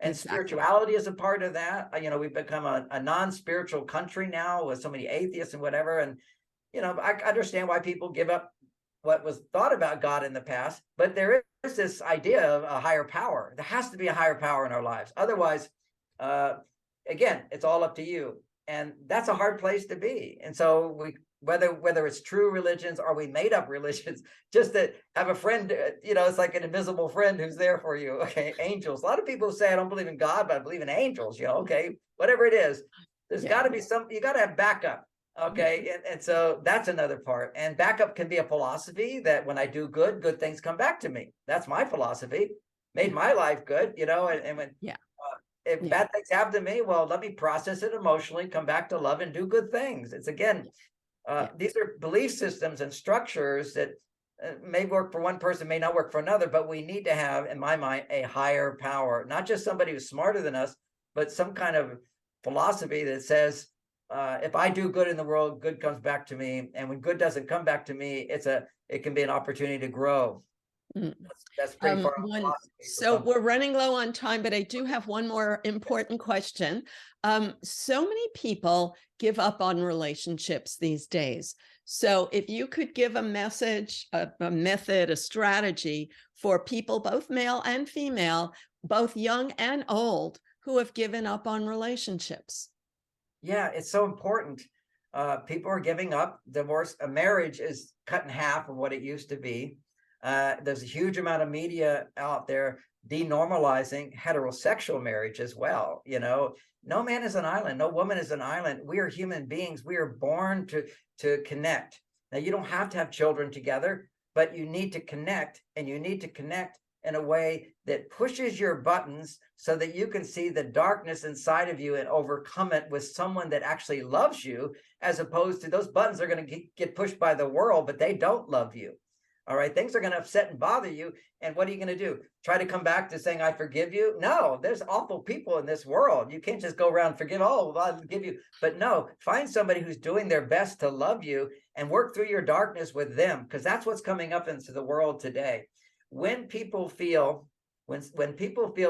Speaker 2: And spirituality is a part of that. We've become a non-spiritual country now with so many atheists and whatever. And, I understand why people give up what was thought about God in the past, but there is this idea of a higher power. There has to be a higher power in our lives. Otherwise, again, it's all up to you. And that's a hard place to be. And so whether it's true religions or we made up religions, just to have a friend, it's like an invisible friend who's there for you. Okay, angels. A lot of people say, I don't believe in God, but I believe in angels. Okay, whatever it is, there's got to be you got to have backup. Okay, and so that's another part. And backup can be a philosophy that when I do good things come back to me. That's my philosophy. Made my life good, and when if
Speaker 1: Yeah.
Speaker 2: bad things happen to me, well, let me process it emotionally, come back to love and do good things. It's again,
Speaker 1: Yeah.
Speaker 2: these are belief systems and structures that may work for one person, may not work for another, but we need to have, in my mind, a higher power, not just somebody who's smarter than us, but some kind of philosophy that says, if I do good in the world, good comes back to me. And when good doesn't come back to me, it can be an opportunity to grow.
Speaker 1: Mm.
Speaker 2: That's pretty far off
Speaker 1: One,
Speaker 2: philosophy for
Speaker 1: so
Speaker 2: some.
Speaker 1: we're running low on time, but I do have one more important question. So many people give up on relationships these days. So if you could give a message, a method, a strategy for people, both male and female, both young and old, who have given up on relationships.
Speaker 2: Yeah, it's so important. People are giving up. Divorce, a marriage is cut in half of what it used to be. There's a huge amount of media out there denormalizing heterosexual marriage as well. You know, no man is an island, no woman is an island. We are human beings. We are born to connect. Now, you don't have to have children together, but you need to connect, and you need to connect in a way that pushes your buttons so that you can see the darkness inside of you and overcome it with someone that actually loves you, as opposed to those buttons are going to get pushed by the world, but they don't love you. All right. Things are going to upset and bother you. And what are you going to do? Try to come back to saying, I forgive you? No, there's awful people in this world. You can't just go around forgive. Oh, well, I'll forgive you. But no, find somebody who's doing their best to love you and work through your darkness with them, because that's what's coming up into the world today. When people feel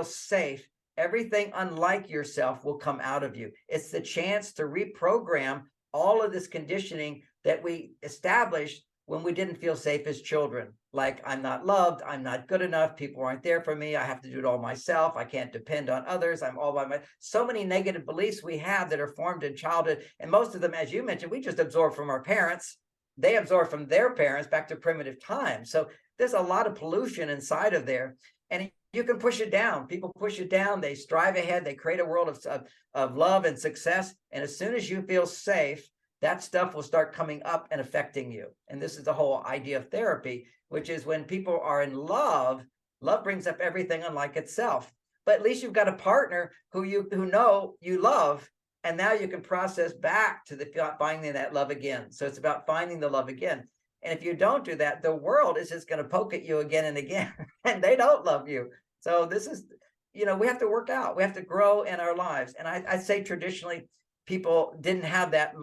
Speaker 2: safe, everything unlike yourself will come out of you. It's the chance to reprogram all of this conditioning that we established when we didn't feel safe as children. Like, I'm not loved, I'm not good enough, people aren't there for me, I have to do it all myself, I can't depend on others, I'm all by myself. So many negative beliefs we have that are formed in childhood, and most of them, as you mentioned, we just absorb from our parents. They absorb from their parents back to primitive times. So there's a lot of pollution inside of there, and you can push it down. People push it down, they strive ahead, they create a world of love and success, and as soon as you feel safe, that stuff will start coming up and affecting you. And this is the whole idea of therapy, which is when people are in love, love brings up everything unlike itself. But at least you've got a partner who know you love, and now you can process back to the finding that love again. So it's about finding the love again. And if you don't do that, the world is just going to poke at you again and again, and they don't love you. So this is, we have to work out. We have to grow in our lives. And I'd say traditionally, people didn't have that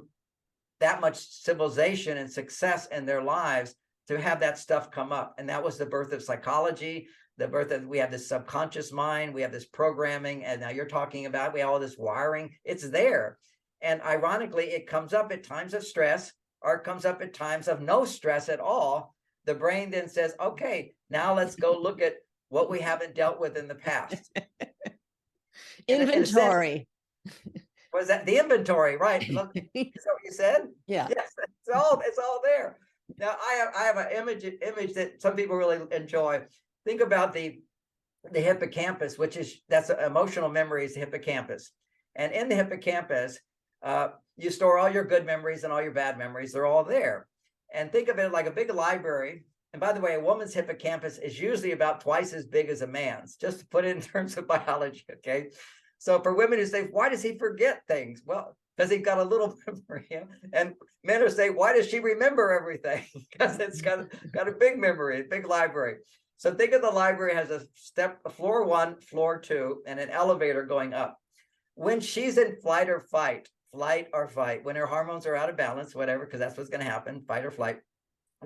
Speaker 2: much civilization and success in their lives to have that stuff come up. And that was the birth of psychology, the birth of, we have this subconscious mind, we have this programming, and now you're talking about, we have all this wiring, it's there. And ironically, it comes up at times of stress, or it comes up at times of no stress at all. The brain then says, okay, now let's go look at what we haven't dealt with in the past.
Speaker 1: Inventory.
Speaker 2: Was that the inventory, right? Is that what you said?
Speaker 1: Yeah.
Speaker 2: Yes, it's all there. Now I have an image that some people really enjoy. Think about the hippocampus, that's emotional memories, the hippocampus. And in the hippocampus, you store all your good memories and all your bad memories. They're all there. And think of it like a big library. And by the way, a woman's hippocampus is usually about twice as big as a man's, just to put it in terms of biology, okay? So for women who say, why does he forget things? Well, because he got a little memory. And men who say, why does she remember everything? Because it's got a big memory, a big library. So think of the library has a floor 1, floor 2, and an elevator going up. When she's in flight or fight, when her hormones are out of balance, whatever, because that's what's going to happen, fight or flight,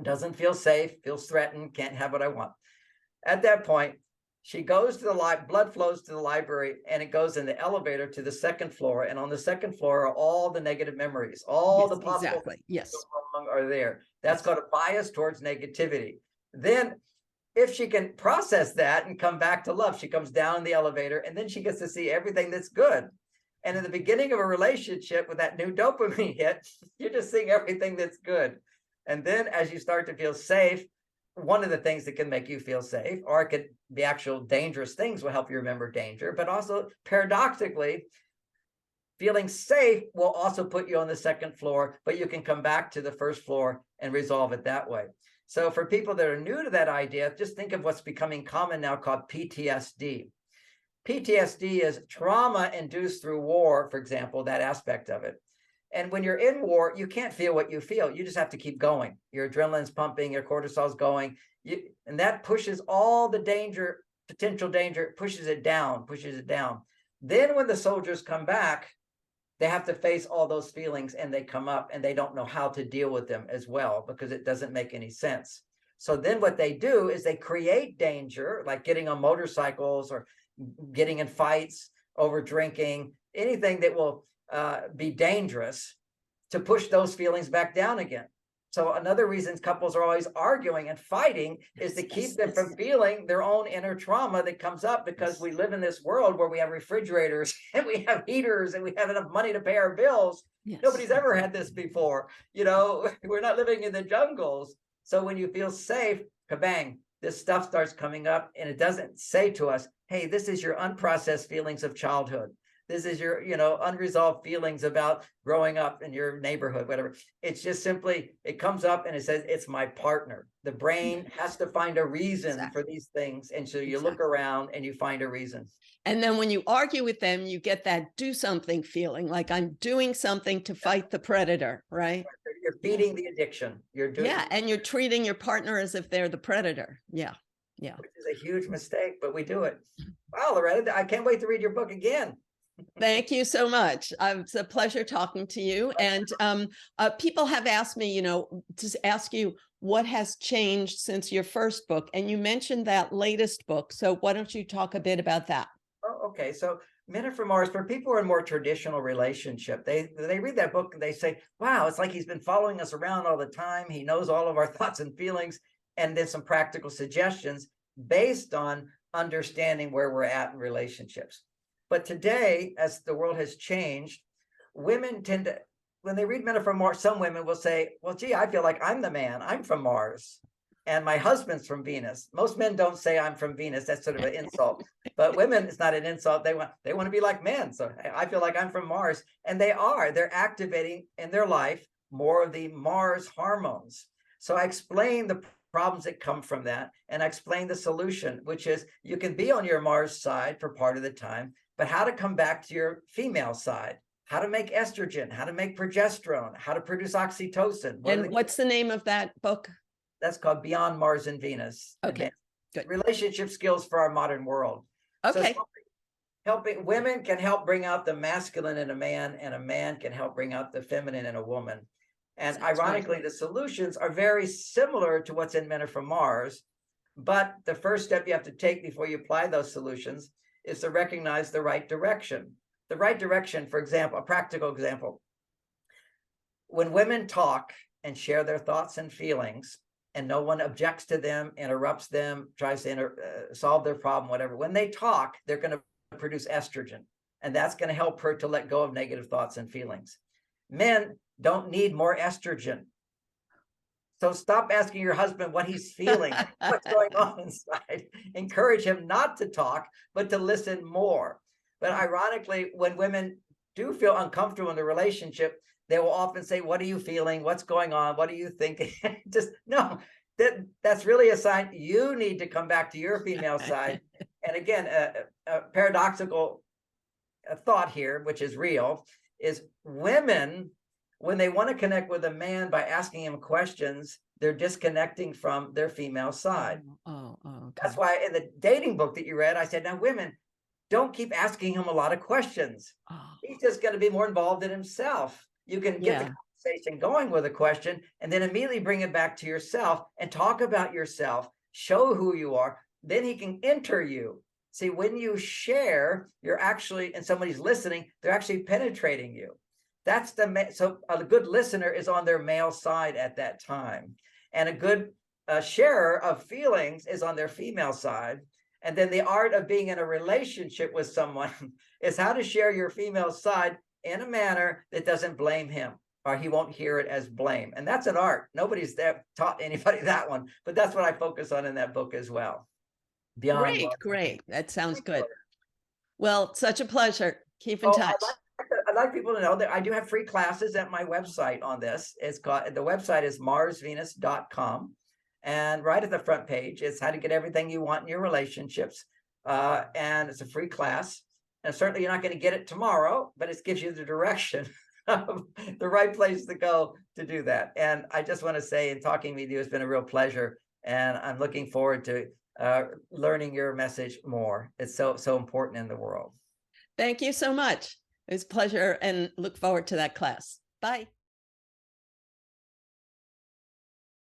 Speaker 2: doesn't feel safe, feels threatened, can't have what I want. At that point, she goes to the blood flows to the library, and it goes in the elevator to the second floor. And on the second floor are all the negative memories, all the possible
Speaker 1: Exactly. Yes.
Speaker 2: are there. That's called a bias towards negativity. Then if she can process that and come back to love, she comes down the elevator, and then she gets to see everything that's good. And in the beginning of a relationship with that new dopamine hit, you're just seeing everything that's good. And then as you start to feel safe, one of the things that can make you feel safe, or it could be actual dangerous things, will help you remember danger, but also paradoxically, feeling safe will also put you on the second floor, but you can come back to the first floor and resolve it that way. So for people that are new to that idea, just think of what's becoming common now called PTSD. PTSD is trauma induced through war, for example, that aspect of it. And when you're in war, you can't feel what you feel. You just have to keep going. Your adrenaline's pumping, your cortisol's going. And that pushes all the danger, potential danger, pushes it down, pushes it down. Then when the soldiers come back, they have to face all those feelings and they come up and they don't know how to deal with them as well because it doesn't make any sense. So then what they do is they create danger, like getting on motorcycles or getting in fights over drinking, anything that will be dangerous to push those feelings back down again. So another reason couples are always arguing and fighting is to keep them from feeling their own inner trauma that comes up because we live in this world where we have refrigerators and we have heaters and we have enough money to pay our bills. Yes. Nobody's ever had this before. You know, we're not living in the jungles. So when you feel safe, kabang, this stuff starts coming up and it doesn't say to us, hey, this is your unprocessed feelings of childhood. This is your, unresolved feelings about growing up in your neighborhood, whatever. It's just simply, it comes up and it says, it's my partner. The brain has to find a reason for these things. And so you look around and you find a reason.
Speaker 1: And then when you argue with them, you get that do something feeling, like I'm doing something to fight the predator, right?
Speaker 2: You're feeding the addiction. You're doing
Speaker 1: and you're treating your partner as if they're the predator. Yeah.
Speaker 2: Which is a huge mistake, but we do it. Wow, Loretta, I can't wait to read your book again.
Speaker 1: Thank you so much. It's a pleasure talking to you. And people have asked me, to ask you what has changed since your first book. And you mentioned that latest book. So why don't you talk a bit about that?
Speaker 2: Oh, okay. So Men Are From Mars, for people who are in more traditional relationship, they read that book and they say, wow, it's like he's been following us around all the time. He knows all of our thoughts and feelings. And then some practical suggestions based on understanding where we're at in relationships. But today, as the world has changed, women tend to, when they read Men Are From Mars, some women will say, well, gee, I feel like I'm the man. I'm from Mars. And my husband's from Venus. Most men don't say I'm from Venus. That's sort of an insult. But women, it's not an insult. They want to be like men. So I feel like I'm from Mars. And they are. They're activating in their life more of the Mars hormones. So I explain the problems that come from that. And I explain the solution, which is you can be on your Mars side for part of the time, but how to come back to your female side, how to make estrogen, how to make progesterone, how to produce oxytocin.
Speaker 1: And what's the name of that book?
Speaker 2: That's called Beyond Mars and Venus.
Speaker 1: Okay, good.
Speaker 2: Relationship skills for our modern world.
Speaker 1: Okay.
Speaker 2: So helping women can help bring out the masculine in a man, and a man can help bring out the feminine in a woman. And ironically, the solutions are very similar to what's in Men Are From Mars. But the first step you have to take before you apply those solutions is to recognize the right direction. The right direction, for example, a practical example. When women talk and share their thoughts and feelings, and no one objects to them, interrupts them, tries to solve their problem, whatever. When they talk, they're going to produce estrogen, and that's going to help her to let go of negative thoughts and feelings. Men don't need more estrogen. So stop asking your husband what he's feeling, what's going on inside. Encourage him not to talk, but to listen more. But ironically, when women do feel uncomfortable in the relationship, they will often say, what are you feeling? What's going on? What are you thinking? Just no, that's really a sign you need to come back to your female side. And again, a paradoxical thought here, which is real, is women, when they want to connect with a man by asking him questions, they're disconnecting from their female side.
Speaker 1: Okay.
Speaker 2: That's why in the dating book that you read, I said, now women, don't keep asking him a lot of questions. He's just going to be more involved in himself. You can get the conversation going with a question and then immediately bring it back to yourself and talk about yourself, show who you are. Then he can enter you. See, when you share, you're actually, and somebody's listening, they're actually penetrating you. That's so a good listener is on their male side at that time. And a good sharer of feelings is on their female side. And then the art of being in a relationship with someone is how to share your female side in a manner that doesn't blame him, or he won't hear it as blame. And that's an art. Nobody's taught anybody that one, but that's what I focus on in that book as well.
Speaker 1: Great. That sounds good. Well, such a pleasure. Keep in touch.
Speaker 2: I'd like people to know that I do have free classes at my website on this. The website is marsvenus.com. And right at the front page is how to get everything you want in your relationships. and it's a free class. And certainly you're not going to get it tomorrow, but it gives you the direction of the right place to go to do that. And I just want to say, in talking with you, it's been a real pleasure. And I'm looking forward to learning your message more. It's so important in the world.
Speaker 1: Thank you so much. It was a pleasure and look forward to that class. Bye.